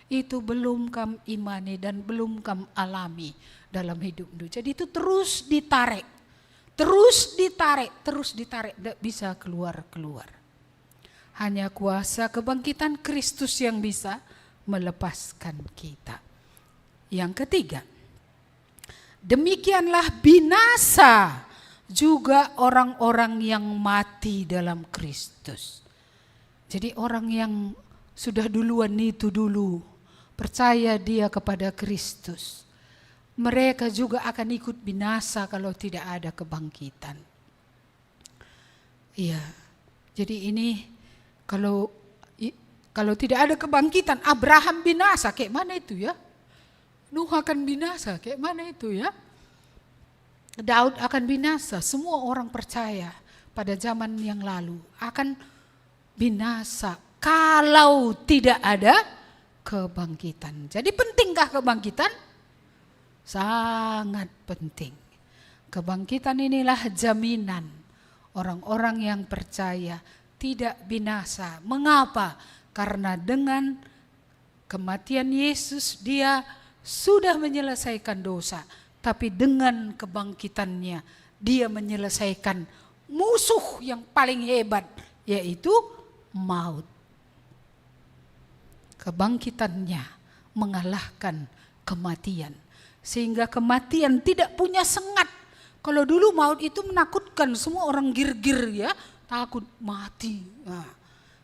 itu belum kamu imani dan belum kamu alami dalam hidupmu. Jadi itu terus ditarik, nggak bisa keluar. Hanya kuasa kebangkitan Kristus yang bisa melepaskan kita. Yang ketiga, demikianlah binasa juga orang-orang yang mati dalam Kristus. Jadi orang yang sudah duluan itu dulu percaya dia kepada Kristus, mereka juga akan ikut binasa kalau tidak ada kebangkitan. Iya, jadi ini kalau tidak ada kebangkitan, Abraham binasa, kayak mana itu ya? Nuh akan binasa, kayak mana itu ya? Daud akan binasa, semua orang percaya pada zaman yang lalu akan binasa kalau tidak ada kebangkitan. Jadi pentingkah kebangkitan? Sangat penting. Kebangkitan inilah jaminan orang-orang yang percaya tidak binasa. Mengapa? Karena dengan kematian Yesus dia sudah menyelesaikan dosa. Tapi dengan kebangkitannya dia menyelesaikan musuh yang paling hebat, yaitu maut. Kebangkitannya mengalahkan kematian. Sehingga kematian tidak punya sengat. Kalau dulu maut itu menakutkan, semua orang gir-gir ya, takut mati. Nah,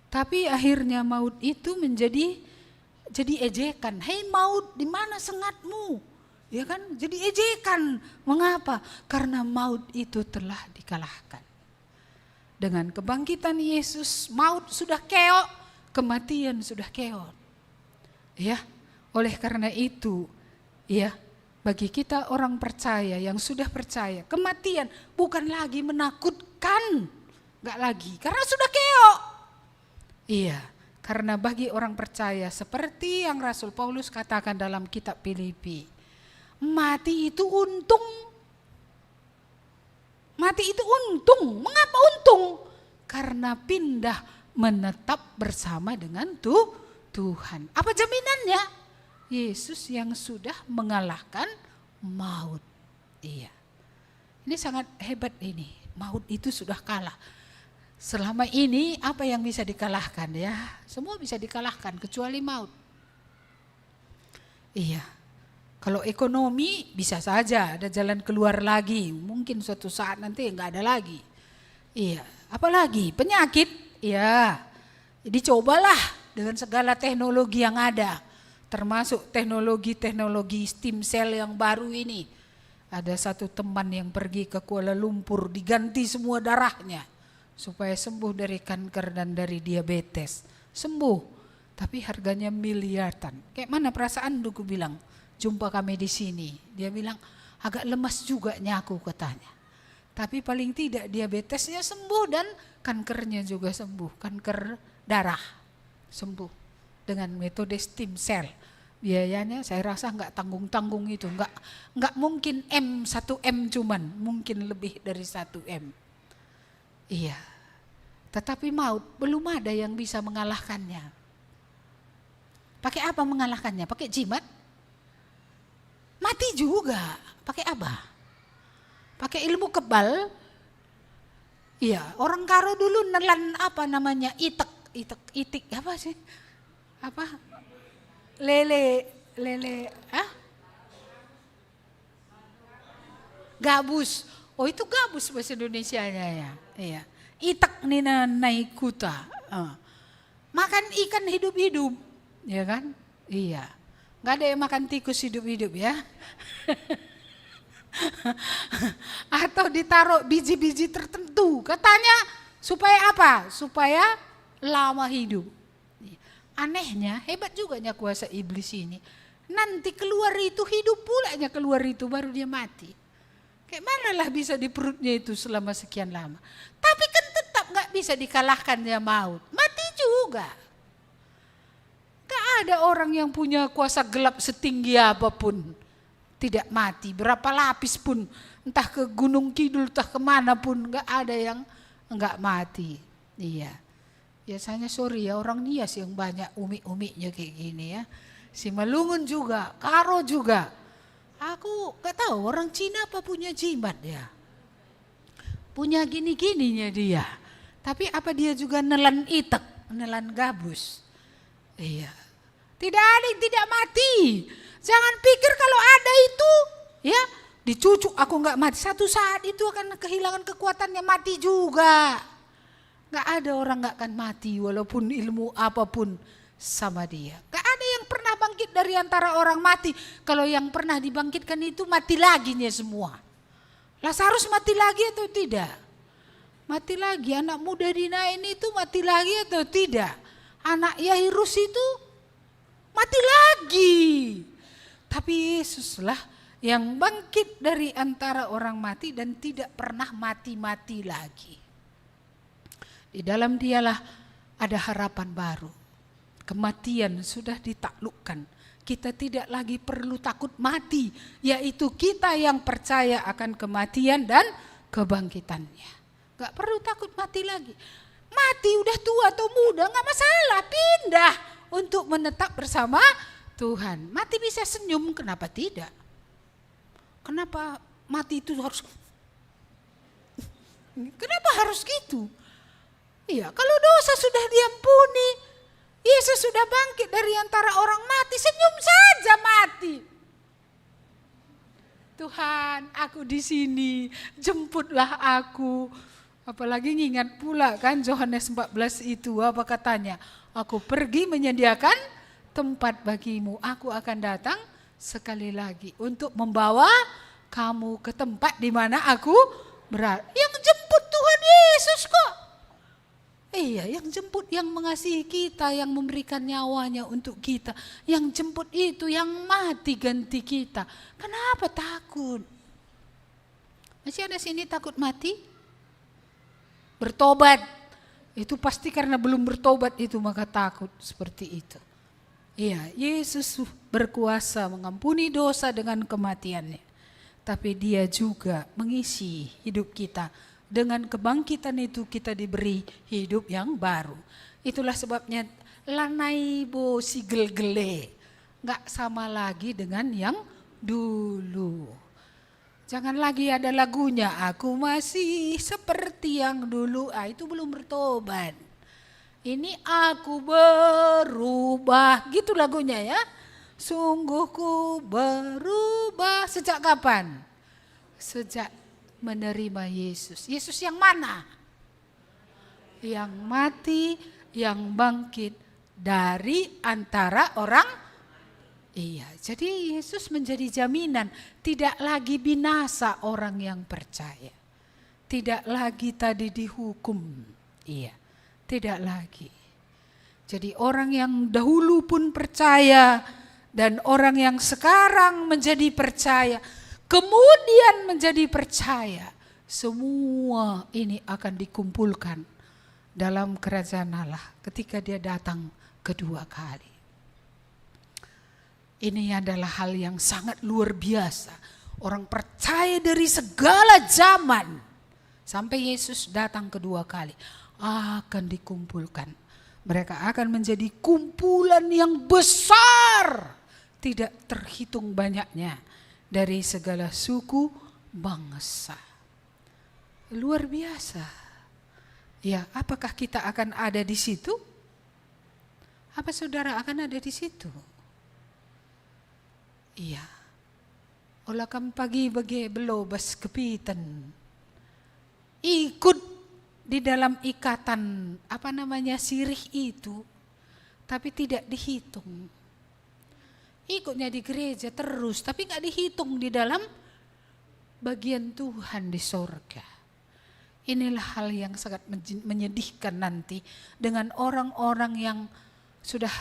tapi akhirnya maut itu menjadi ejekan. Hei maut, di mana sengatmu? Ya kan, jadi ejekan. Mengapa? Karena maut itu telah dikalahkan. Dengan kebangkitan Yesus, maut sudah keok, kematian sudah keok. Ya, oleh karena itu, ya, bagi kita orang percaya yang sudah percaya, kematian bukan lagi menakutkan, enggak lagi, karena sudah keok. Iya, karena bagi orang percaya seperti yang Rasul Paulus katakan dalam kitab Filipi, mati itu untung. Mati itu untung. Mengapa untung? Karena pindah menetap bersama dengan Tuhan. Apa jaminannya? Yesus yang sudah mengalahkan maut. Iya. Ini sangat hebat ini. Maut itu sudah kalah. Selama ini apa yang bisa dikalahkan ya? Semua bisa dikalahkan kecuali maut. Iya. Kalau ekonomi bisa saja ada jalan keluar lagi. Mungkin suatu saat nanti enggak ada lagi. Iya. Apalagi penyakit. Ya. Dicobalah dengan segala teknologi yang ada. Termasuk teknologi stem cell yang baru ini. Ada satu teman yang pergi ke Kuala Lumpur, diganti semua darahnya supaya sembuh dari kanker dan dari diabetes. Sembuh, tapi harganya miliaran. Kayak mana perasaan aku bilang, jumpa kami di sini. Dia bilang agak lemas juga nyaku katanya. Tapi paling tidak diabetesnya sembuh dan kankernya juga sembuh, kanker darah sembuh dengan metode stem cell. Biayanya saya rasa enggak tanggung-tanggung itu, enggak mungkin 1M cuman, mungkin lebih dari 1M. Iya. Tetapi maut belum ada yang bisa mengalahkannya. Pakai apa mengalahkannya? Pakai jimat? Mati juga. Pakai apa? Pakai ilmu kebal? Iya, orang Karo dulu nelan apa namanya? Itik apa sih? Apa? Lele, gabus. Oh itu gabus bahasa Indonesianya ya. Iya. Itak nina naikuta. Makan ikan hidup-hidup, ya kan? Iya. Nggak ada yang makan tikus hidup-hidup ya. Atau ditaruh biji-biji tertentu. Katanya supaya apa? Supaya lama hidup. Anehnya, hebat juga kuasa iblis ini. Nanti keluar itu hidup pulanya, keluar itu baru dia mati. Kayak manalah bisa di perutnya itu selama sekian lama. Tapi kan tetap gak bisa dikalahkan ya maut. Mati juga. Gak ada orang yang punya kuasa gelap setinggi apapun. Tidak mati, berapa lapis pun. Entah ke Gunung Kidul, entah kemana pun. Gak ada yang gak mati. Iya. Biasanya sorry ya orang Nias yang banyak umi-uminya kayak gini ya. Si Malungun juga, Karo juga. Aku gak tahu orang Cina apa punya jimat ya. Punya gini-gininya dia. Tapi apa dia juga nelan itak, nelan gabus. Iya. Tidak ada yang tidak mati. Jangan pikir kalau ada itu ya dicucuk aku gak mati. Satu saat itu akan kehilangan kekuatannya, mati juga. Gak ada orang gak akan mati walaupun ilmu apapun sama dia. Gak ada yang pernah bangkit dari antara orang mati. Kalau yang pernah dibangkitkan itu mati lagi nih semua. Lazarus mati lagi atau tidak? Mati lagi. Anak muda di Nain itu mati lagi atau tidak? Anak Yairus itu mati lagi. Tapi Yesuslah yang bangkit dari antara orang mati dan tidak pernah mati-mati lagi. Di dalam dialah ada harapan baru. Kematian sudah ditaklukkan. Kita tidak lagi perlu takut mati. Yaitu kita yang percaya akan kematian dan kebangkitannya. Gak perlu takut mati lagi. Mati udah tua atau muda gak masalah, pindah untuk menetap bersama Tuhan. Mati bisa senyum, kenapa tidak? Kenapa mati itu harus, kenapa harus gitu? Iya, kalau dosa sudah diampuni, Yesus sudah bangkit dari antara orang mati, senyum saja mati. Tuhan, aku di sini, jemputlah aku. Apalagi ngingat pula kan Yohanes 14 itu, apa katanya? Aku pergi menyediakan tempat bagimu. Aku akan datang sekali lagi untuk membawa kamu ke tempat di mana aku berada. Yang jemput Tuhan Yesus kok. Iya, yang jemput, yang mengasihi kita, yang memberikan nyawanya untuk kita. Yang jemput itu, yang mati ganti kita. Kenapa takut? Masih ada sini takut mati? Bertobat. Itu pasti karena belum bertobat itu maka takut seperti itu. Iya, Yesus berkuasa mengampuni dosa dengan kematiannya. Tapi dia juga mengisi hidup kita. Dengan kebangkitan itu kita diberi hidup yang baru. Itulah sebabnya lanai bo sigel-gele. Gak sama lagi dengan yang dulu. Jangan lagi ada lagunya, aku masih seperti yang dulu. Itu belum bertobat. Ini aku berubah, gitu lagunya ya. Sungguh ku berubah. Sejak kapan? Sejak menerima Yesus. Yesus yang mana? Yang mati, yang bangkit dari antara orang. Iya, jadi Yesus menjadi jaminan. Tidak lagi binasa orang yang percaya. Tidak lagi tadi dihukum. Iya, tidak lagi. Jadi orang yang dahulu pun percaya dan orang yang sekarang menjadi percaya, kemudian menjadi percaya, semua ini akan dikumpulkan dalam kerajaan Allah ketika dia datang kedua kali. Ini adalah hal yang sangat luar biasa. Orang percaya dari segala zaman sampai Yesus datang kedua kali akan dikumpulkan. Mereka akan menjadi kumpulan yang besar, tidak terhitung banyaknya, dari segala suku bangsa. Luar biasa. Ya, apakah kita akan ada di situ? Apa saudara akan ada di situ? Iya. Olah kam pagi bagi belobas kepitan. Ikut di dalam ikatan sirih itu, tapi tidak dihitung. Ikutnya di gereja terus, tapi gak dihitung di dalam bagian Tuhan di sorga. Inilah hal yang sangat menyedihkan nanti dengan orang-orang yang sudah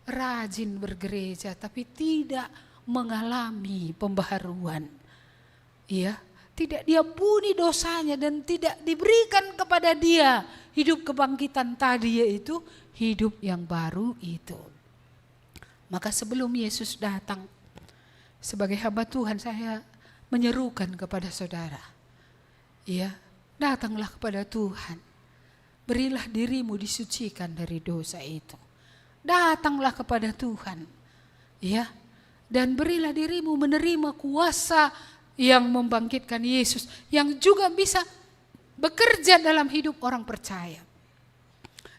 rajin bergereja tapi tidak mengalami pembaharuan. Ya, tidak diampuni dosanya dan tidak diberikan kepada dia hidup kebangkitan tadi, yaitu hidup yang baru itu. Maka sebelum Yesus datang, sebagai hamba Tuhan saya menyerukan kepada saudara, ya, datanglah kepada Tuhan. Berilah dirimu disucikan dari dosa itu. Datanglah kepada Tuhan, ya, dan berilah dirimu menerima kuasa yang membangkitkan Yesus, yang juga bisa bekerja dalam hidup orang percaya,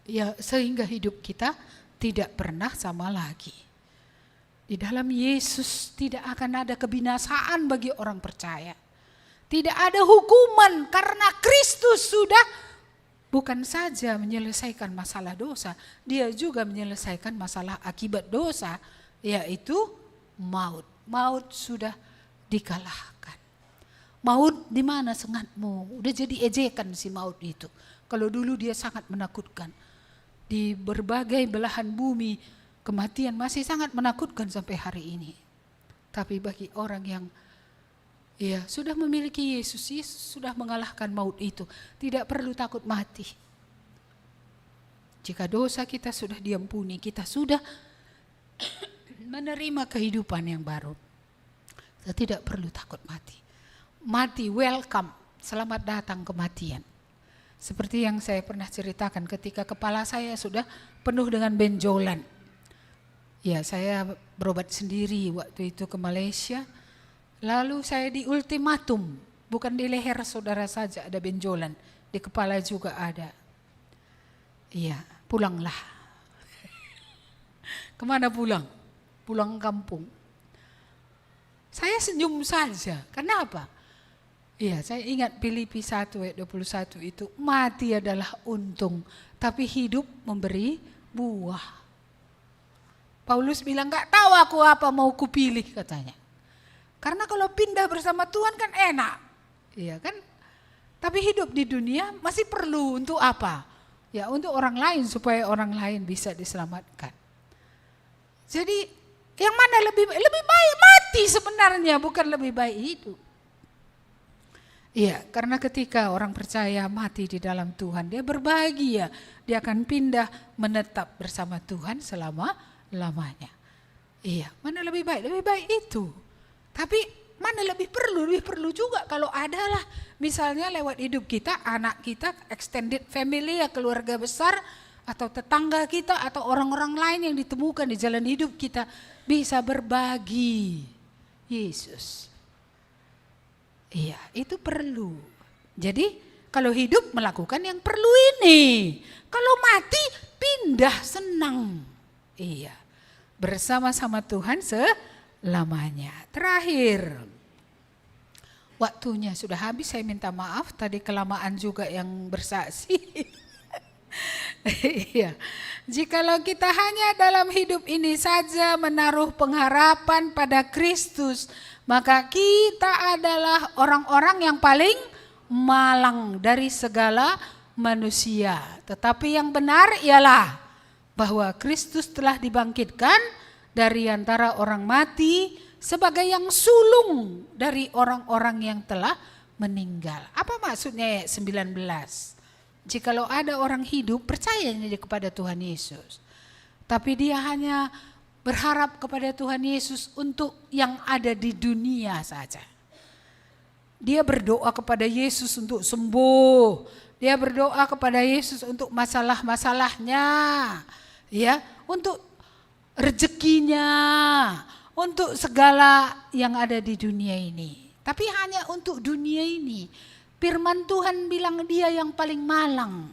ya, sehingga hidup kita tidak pernah sama lagi. Di dalam Yesus tidak akan ada kebinasaan bagi orang percaya. Tidak ada hukuman karena Kristus sudah bukan saja menyelesaikan masalah dosa, dia juga menyelesaikan masalah akibat dosa, yaitu maut. Maut sudah dikalahkan. Maut di mana sengatmu? Udah jadi ejekan si maut itu. Kalau dulu dia sangat menakutkan. Di berbagai belahan bumi, kematian masih sangat menakutkan sampai hari ini. Tapi bagi orang yang sudah memiliki Yesus, Yesus sudah mengalahkan maut itu. Tidak perlu takut mati. Jika dosa kita sudah diampuni, kita sudah menerima kehidupan yang baru. Kita tidak perlu takut mati. Mati, welcome, selamat datang kematian. Seperti yang saya pernah ceritakan ketika kepala saya sudah penuh dengan benjolan. Ya, saya berobat sendiri waktu itu ke Malaysia. Lalu saya di ultimatum, bukan di leher saudara saja ada benjolan, di kepala juga ada. Iya, pulanglah. Kemana pulang? Pulang kampung. Saya senyum saja. Kenapa? Iya, saya ingat Filipi 1 ayat 21 itu, mati adalah untung, tapi hidup memberi buah. Paulus bilang, gak tahu aku apa mau kupilih katanya. Karena kalau pindah bersama Tuhan kan enak. Iya kan? Tapi hidup di dunia masih perlu untuk apa? Ya untuk orang lain, supaya orang lain bisa diselamatkan. Jadi yang mana lebih baik mati sebenarnya, bukan lebih baik hidup. Iya, karena ketika orang percaya mati di dalam Tuhan, dia berbahagia. Dia akan pindah menetap bersama Tuhan selama-lamanya. Iya, mana lebih baik? Lebih baik itu. Tapi mana lebih perlu? Lebih perlu juga kalau adalah misalnya lewat hidup kita, anak kita, extended family, ya keluarga besar, atau tetangga kita, atau orang-orang lain yang ditemukan di jalan hidup kita, bisa berbagi Yesus. Iya, itu perlu. Jadi kalau hidup melakukan yang perlu ini. Kalau mati pindah senang. Iya, bersama-sama Tuhan selamanya. Terakhir, waktunya sudah habis, saya minta maaf. Tadi kelamaan juga yang bersaksi. Iya. Jikalau kita hanya dalam hidup ini saja menaruh pengharapan pada Kristus, maka kita adalah orang-orang yang paling malang dari segala manusia. Tetapi yang benar ialah bahwa Kristus telah dibangkitkan dari antara orang mati sebagai yang sulung dari orang-orang yang telah meninggal. Apa maksudnya ayat 19? Jikalau ada orang hidup percayanya kepada Tuhan Yesus, tapi dia hanya berharap kepada Tuhan Yesus untuk yang ada di dunia saja. Dia berdoa kepada Yesus untuk sembuh. Dia berdoa kepada Yesus untuk masalah-masalahnya, ya, untuk rezekinya, untuk segala yang ada di dunia ini. Tapi hanya untuk dunia ini. Firman Tuhan bilang dia yang paling malang.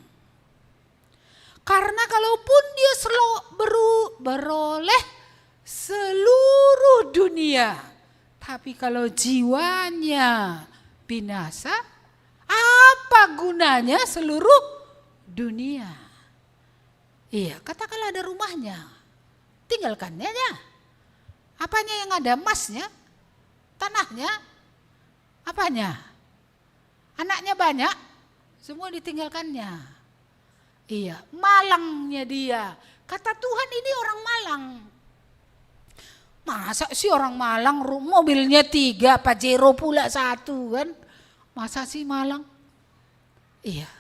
Karena kalaupun dia beroleh seluruh dunia, tapi kalau jiwanya binasa, apa gunanya seluruh dunia? Iya, katakanlah ada rumahnya, tinggalkannya aja. Apanya yang ada? Emasnya, tanahnya, apanya? Anaknya banyak, semua ditinggalkannya. Iya, malangnya dia. Kata Tuhan ini orang malang. Masa sih orang malang, mobilnya 3, Pajero pula 1 kan. Masa sih malang? Iya,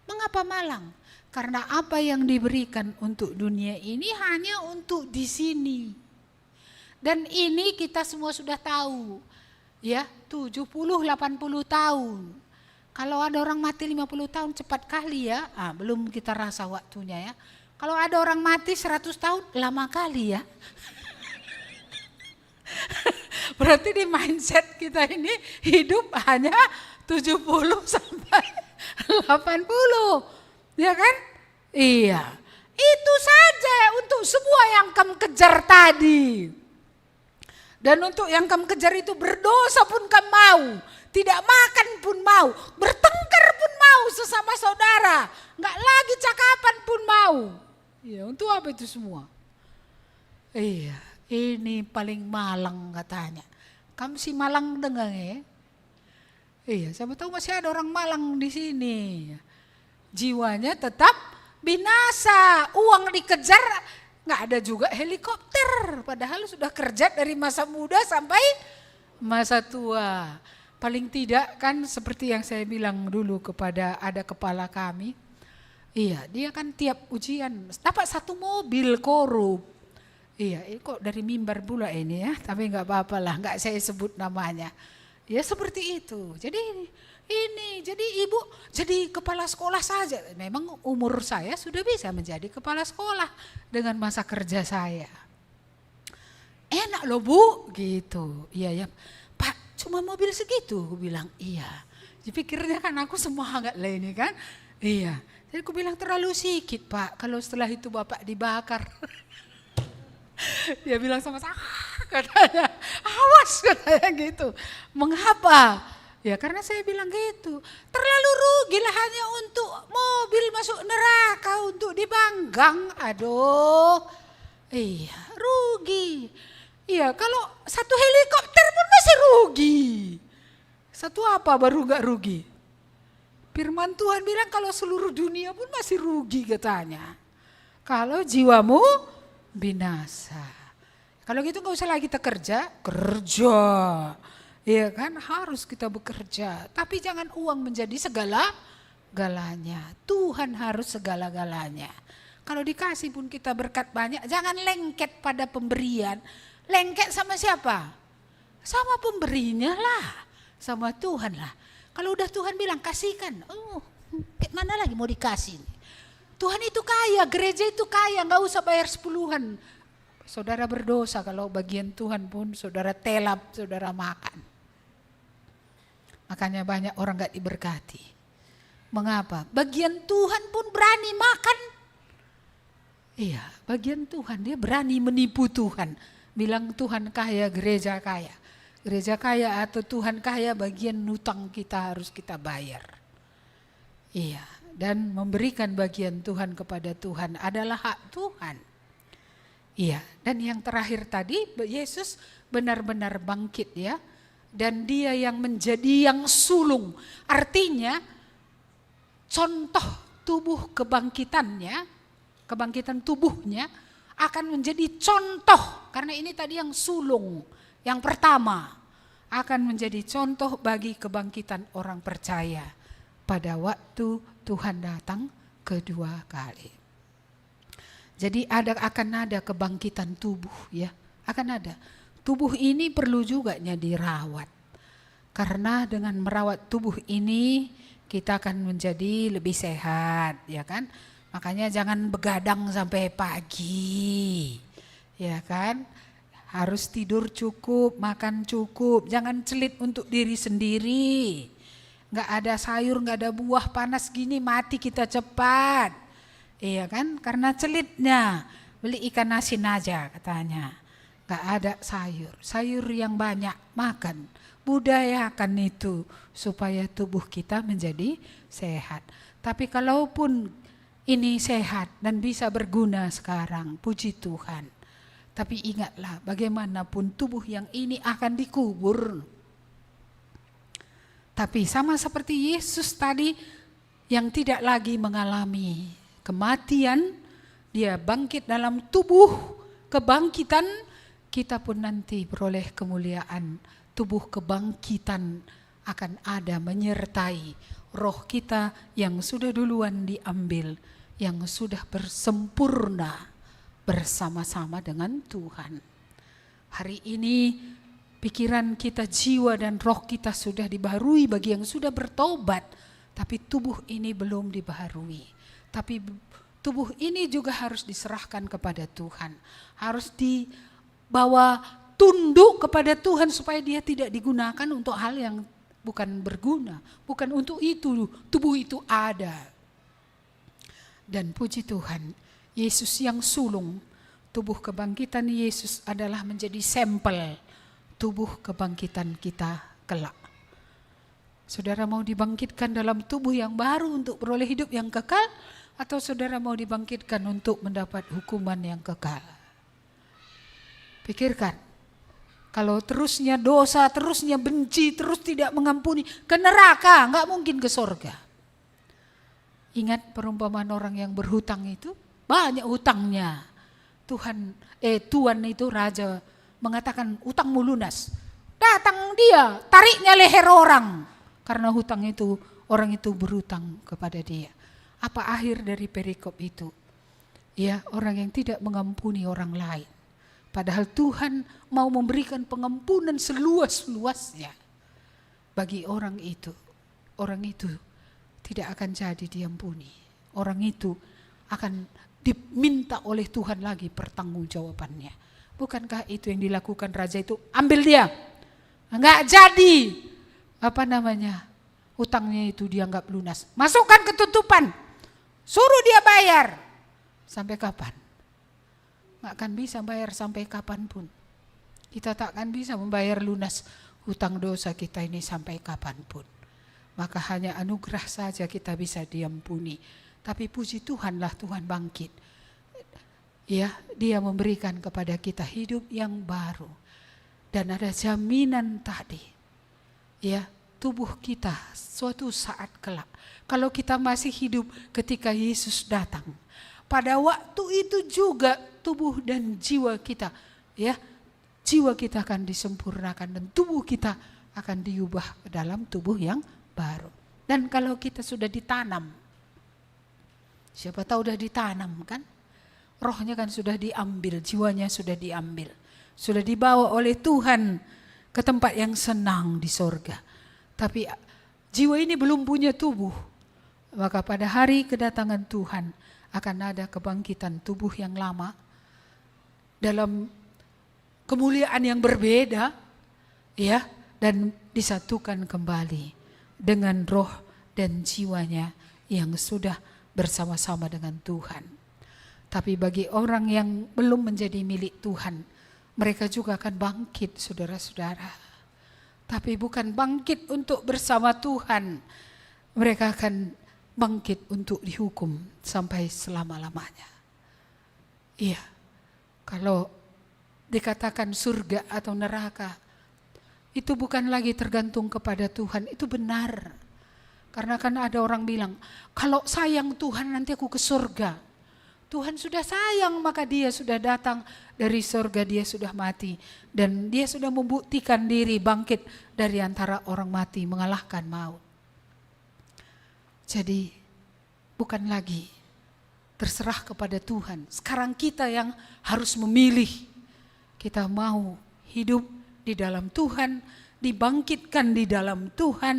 mengapa malang? Karena apa yang diberikan untuk dunia ini hanya untuk di sini. Dan ini kita semua sudah tahu. Ya, 70-80 tahun. Kalau ada orang mati 50 tahun cepat kali ya, belum kita rasa waktunya ya. Kalau ada orang mati 100 tahun lama kali ya. Berarti di mindset kita ini hidup hanya 70 sampai 80. Ya kan? Iya. Itu saja untuk semua yang kamu kejar tadi. Dan untuk yang kamu kejar itu berdosa pun kamu mau. Tidak makan pun mau, bertengkar pun mau sesama saudara, nggak lagi cakapan pun mau. Iya, untuk apa itu semua? Iya, ini paling malang katanya. Kamu si malang dengar ya? Iya, siapa tahu masih ada orang malang di sini. Jiwanya tetap binasa, uang dikejar, nggak ada juga helikopter. Padahal sudah kerja dari masa muda sampai masa tua. Paling tidak kan seperti yang saya bilang dulu kepada ada kepala kami. Iya, dia kan tiap ujian dapat 1 mobil korup. Iya, kok dari mimbar pula ini ya, tapi nggak apa-apa lah, nggak saya sebut namanya. Ya seperti itu. Jadi ini. Jadi ibu jadi kepala sekolah saja. Memang umur saya sudah bisa menjadi kepala sekolah dengan masa kerja saya. Enak loh Bu, gitu. Iya ya, Pak cuma mobil segitu, aku bilang iya. Dipikirnya kan aku semangat lah ini kan. Iya, jadi aku bilang terlalu sedikit Pak, kalau setelah itu Bapak dibakar. Dia bilang sama saya, katanya, awas katanya gitu. Mengapa? Ya karena saya bilang gitu, terlalu rugi lah hanya untuk mobil masuk neraka, untuk dibanggang. Aduh, iya rugi. Iya kalau satu helikopter pun masih rugi. Satu apa baru gak rugi? Firman Tuhan bilang kalau seluruh dunia pun masih rugi katanya. Kalau jiwamu binasa. Kalau gitu gak usah lagi kita kerja. Iya kan harus kita bekerja. Tapi jangan uang menjadi segala-galanya. Tuhan harus segala-galanya. Kalau dikasih pun kita berkat banyak. Jangan lengket pada pemberian. Lengket sama siapa? Sama pemberinya lah. Sama Tuhan lah. Kalau udah Tuhan bilang kasihkan. Mana lagi mau dikasih? Tuhan itu kaya, gereja itu kaya, gak usah bayar 10-an. Saudara berdosa kalau bagian Tuhan pun saudara telap, saudara makan. Makanya banyak orang gak diberkati. Mengapa? Bagian Tuhan pun berani makan. Iya, bagian Tuhan dia berani menipu Tuhan. Bilang Tuhan kaya, gereja kaya. Gereja kaya atau Tuhan kaya, bagian hutang kita harus kita bayar. Iya, dan memberikan bagian Tuhan kepada Tuhan adalah hak Tuhan. Iya, dan yang terakhir tadi Yesus benar-benar bangkit ya. Dan dia yang menjadi yang sulung. Artinya contoh tubuh kebangkitannya, kebangkitan tubuhnya akan menjadi contoh. Karena ini tadi yang sulung, yang pertama akan menjadi contoh bagi kebangkitan orang percaya pada waktu Tuhan datang kedua kali. Jadi akan ada kebangkitan tubuh ya, akan ada. Tubuh ini perlu juga dirawat. Karena dengan merawat tubuh ini kita akan menjadi lebih sehat, ya kan? Makanya jangan begadang sampai pagi. Ya kan? Harus tidur cukup, makan cukup, jangan celit untuk diri sendiri. Enggak ada sayur, enggak ada buah, panas gini mati kita cepat. Iya kan? Karena celitnya. Beli ikan asin aja katanya. Gak ada sayur, sayur yang banyak makan, budayakan itu supaya tubuh kita menjadi sehat. Tapi kalaupun ini sehat dan bisa berguna sekarang, puji Tuhan. Tapi ingatlah bagaimanapun tubuh yang ini akan dikubur. Tapi sama seperti Yesus tadi yang tidak lagi mengalami kematian, dia bangkit dalam tubuh kebangkitan. Kita pun nanti beroleh kemuliaan, tubuh kebangkitan akan ada menyertai roh kita yang sudah duluan diambil, yang sudah bersempurna bersama-sama dengan Tuhan. Hari ini pikiran kita, jiwa dan roh kita sudah dibaharui bagi yang sudah bertobat, tapi tubuh ini belum dibaharui. Tapi tubuh ini juga harus diserahkan kepada Tuhan, harus bahwa tunduk kepada Tuhan supaya dia tidak digunakan untuk hal yang bukan berguna. Bukan untuk itu tubuh itu ada. Dan puji Tuhan, Yesus yang sulung, tubuh kebangkitan Yesus adalah menjadi sampel tubuh kebangkitan kita kelak. Saudara mau dibangkitkan dalam tubuh yang baru untuk beroleh hidup yang kekal, atau saudara mau dibangkitkan untuk mendapat hukuman yang kekal? Pikirkan, kalau terusnya dosa, terusnya benci, terus tidak mengampuni, ke neraka, enggak mungkin ke surga. Ingat perumpamaan orang yang berhutang itu, banyak hutangnya. Tuan itu raja mengatakan hutangmu lunas. Datang dia, tariknya leher orang. Karena hutang itu, orang itu berhutang kepada dia. Apa akhir dari perikop itu? Ya, orang yang tidak mengampuni orang lain. Padahal Tuhan mau memberikan pengampunan seluas-luasnya bagi orang itu. orang itu tidak akan jadi diampuni. Orang itu akan diminta oleh Tuhan lagi pertanggungjawabannya. Bukankah itu yang dilakukan raja itu? Ambil dia. Enggak jadi. Hutangnya itu dianggap lunas. Masukkan ketutupan. Suruh dia bayar. Sampai kapan? Enggak akan bisa bayar sampai kapanpun. Kita tak akan bisa membayar lunas hutang dosa kita ini sampai kapanpun. Maka hanya anugerah saja kita bisa diampuni. Tapi puji Tuhanlah, Tuhan bangkit. Ya, Dia memberikan kepada kita hidup yang baru. Dan ada jaminan tadi. Ya, tubuh kita suatu saat kelak. Kalau kita masih hidup ketika Yesus datang. Pada waktu itu juga tubuh dan jiwa kita, ya, jiwa kita akan disempurnakan dan tubuh kita akan diubah ke dalam tubuh yang baru. Dan kalau kita sudah ditanam, siapa tahu sudah ditanam kan? Rohnya kan sudah diambil, jiwanya sudah diambil. Sudah dibawa oleh Tuhan ke tempat yang senang di sorga. Tapi jiwa ini belum punya tubuh. Maka pada hari kedatangan Tuhan akan ada kebangkitan tubuh yang lama dalam kemuliaan yang berbeda, ya, dan disatukan kembali dengan roh dan jiwanya yang sudah bersama-sama dengan Tuhan. Tapi bagi orang yang belum menjadi milik Tuhan, mereka juga akan bangkit, saudara-saudara. Tapi bukan bangkit untuk bersama Tuhan. Mereka akan bangkit untuk dihukum sampai selama-lamanya. Iya, kalau dikatakan surga atau neraka, itu bukan lagi tergantung kepada Tuhan, itu benar. Karena kan ada orang bilang, kalau sayang Tuhan nanti aku ke surga. Tuhan sudah sayang, maka Dia sudah datang dari surga, Dia sudah mati. Dan Dia sudah membuktikan diri bangkit dari antara orang mati, mengalahkan maut. Jadi bukan lagi terserah kepada Tuhan. Sekarang kita yang harus memilih. Kita mau hidup di dalam Tuhan, dibangkitkan di dalam Tuhan,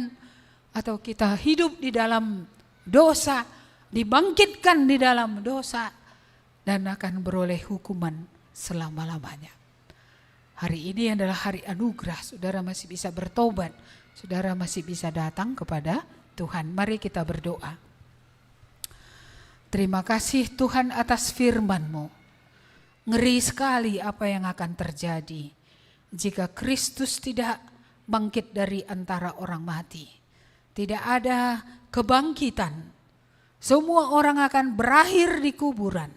atau kita hidup di dalam dosa, dibangkitkan di dalam dosa, dan akan beroleh hukuman selama-lamanya. Hari ini adalah hari anugerah, saudara masih bisa bertobat, saudara masih bisa datang kepada Tuhan. Mari kita berdoa. Terima kasih Tuhan atas firman-Mu. Ngeri sekali apa yang akan terjadi jika Kristus tidak bangkit dari antara orang mati. Tidak ada kebangkitan. Semua orang akan berakhir di kuburan.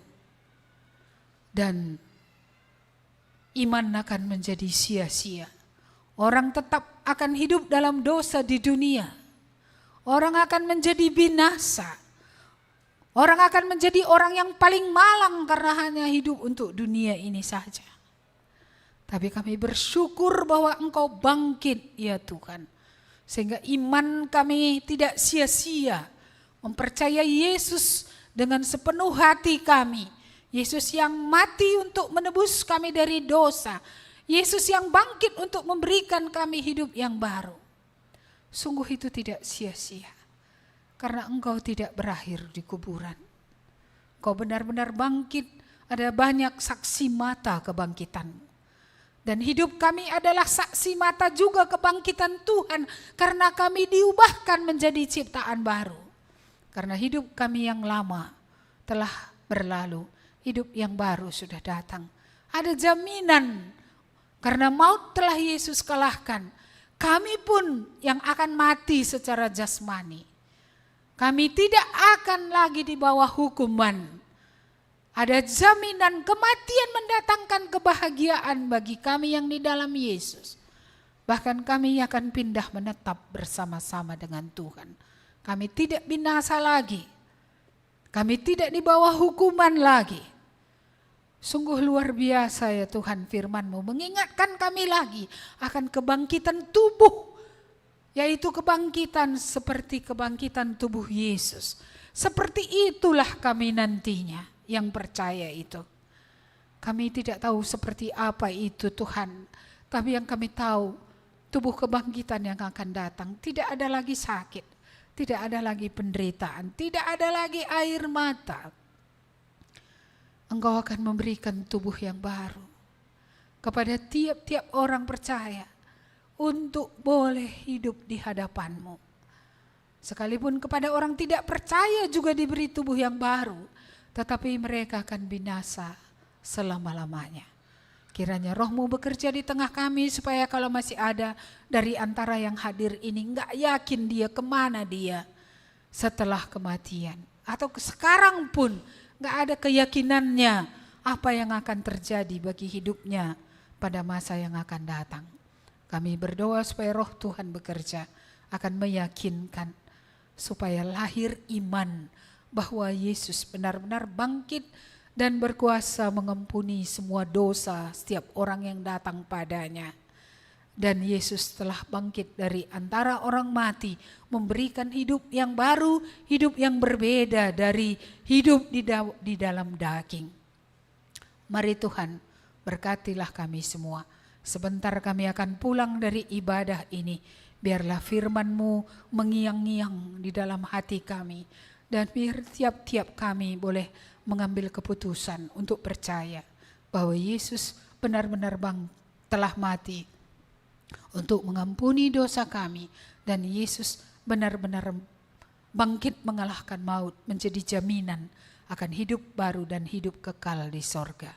Dan iman akan menjadi sia-sia. Orang tetap akan hidup dalam dosa di dunia. Orang akan menjadi binasa. Orang akan menjadi orang yang paling malang karena hanya hidup untuk dunia ini saja. Tapi kami bersyukur bahwa Engkau bangkit ya Tuhan. Sehingga iman kami tidak sia-sia. Mempercayai Yesus dengan sepenuh hati kami. Yesus yang mati untuk menebus kami dari dosa. Yesus yang bangkit untuk memberikan kami hidup yang baru. Sungguh itu tidak sia-sia. Karena Engkau tidak berakhir di kuburan. Engkau benar-benar bangkit. Ada banyak saksi mata kebangkitan. Dan hidup kami adalah saksi mata juga kebangkitan Tuhan. Karena kami diubahkan menjadi ciptaan baru. Karena hidup kami yang lama telah berlalu. Hidup yang baru sudah datang. Ada jaminan. Karena maut telah Yesus kalahkan. Kami pun yang akan mati secara jasmani. Kami tidak akan lagi di bawah hukuman. Ada jaminan kematian mendatangkan kebahagiaan bagi kami yang di dalam Yesus. Bahkan kami akan pindah menetap bersama-sama dengan Tuhan. Kami tidak binasa lagi. Kami tidak di bawah hukuman lagi. Sungguh luar biasa ya Tuhan firman-Mu mengingatkan kami lagi akan kebangkitan tubuh. Yaitu kebangkitan seperti kebangkitan tubuh Yesus. Seperti itulah kami nantinya yang percaya itu. Kami tidak tahu seperti apa itu Tuhan. Tapi yang kami tahu tubuh kebangkitan yang akan datang tidak ada lagi sakit. Tidak ada lagi penderitaan, tidak ada lagi air mata. Engkau akan memberikan tubuh yang baru kepada tiap-tiap orang percaya untuk boleh hidup di hadapan-Mu. Sekalipun kepada orang tidak percaya juga diberi tubuh yang baru, tetapi mereka akan binasa selama-lamanya. Kiranya Roh-Mu bekerja di tengah kami supaya kalau masih ada dari antara yang hadir ini gak yakin dia kemana dia setelah kematian. Atau sekarang pun gak ada keyakinannya apa yang akan terjadi bagi hidupnya pada masa yang akan datang. Kami berdoa supaya Roh Tuhan bekerja akan meyakinkan supaya lahir iman bahwa Yesus benar-benar bangkit dan berkuasa mengampuni semua dosa setiap orang yang datang padanya. Dan Yesus telah bangkit dari antara orang mati, memberikan hidup yang baru, hidup yang berbeda dari hidup di dalam daging. Mari Tuhan, berkatilah kami semua. Sebentar kami akan pulang dari ibadah ini. Biarlah firman-Mu mengiang-ngiang di dalam hati kami. Dan biar tiap-tiap kami boleh mengambil keputusan untuk percaya bahwa Yesus benar-benar telah mati untuk mengampuni dosa kami. Dan Yesus benar-benar bangkit mengalahkan maut, menjadi jaminan akan hidup baru dan hidup kekal di sorga.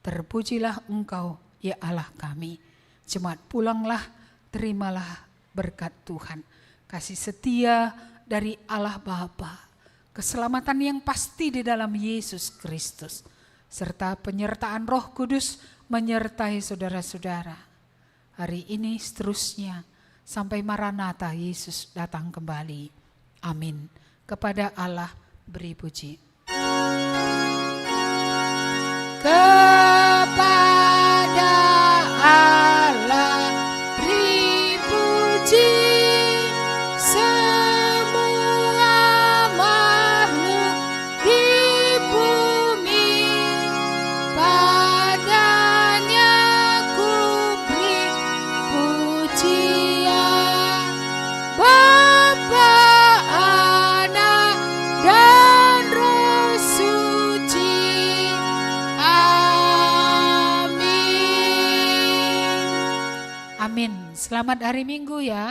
Terpujilah Engkau, ya Allah kami. Jemaat pulanglah, terimalah berkat Tuhan. Kasih setia dari Allah Bapa, keselamatan yang pasti di dalam Yesus Kristus, serta penyertaan Roh Kudus menyertai saudara-saudara hari ini seterusnya sampai Maranatha Yesus datang kembali. Amin. Kepada Allah beri puji. Kepada Allah beri puji. Amin. Selamat hari Minggu ya.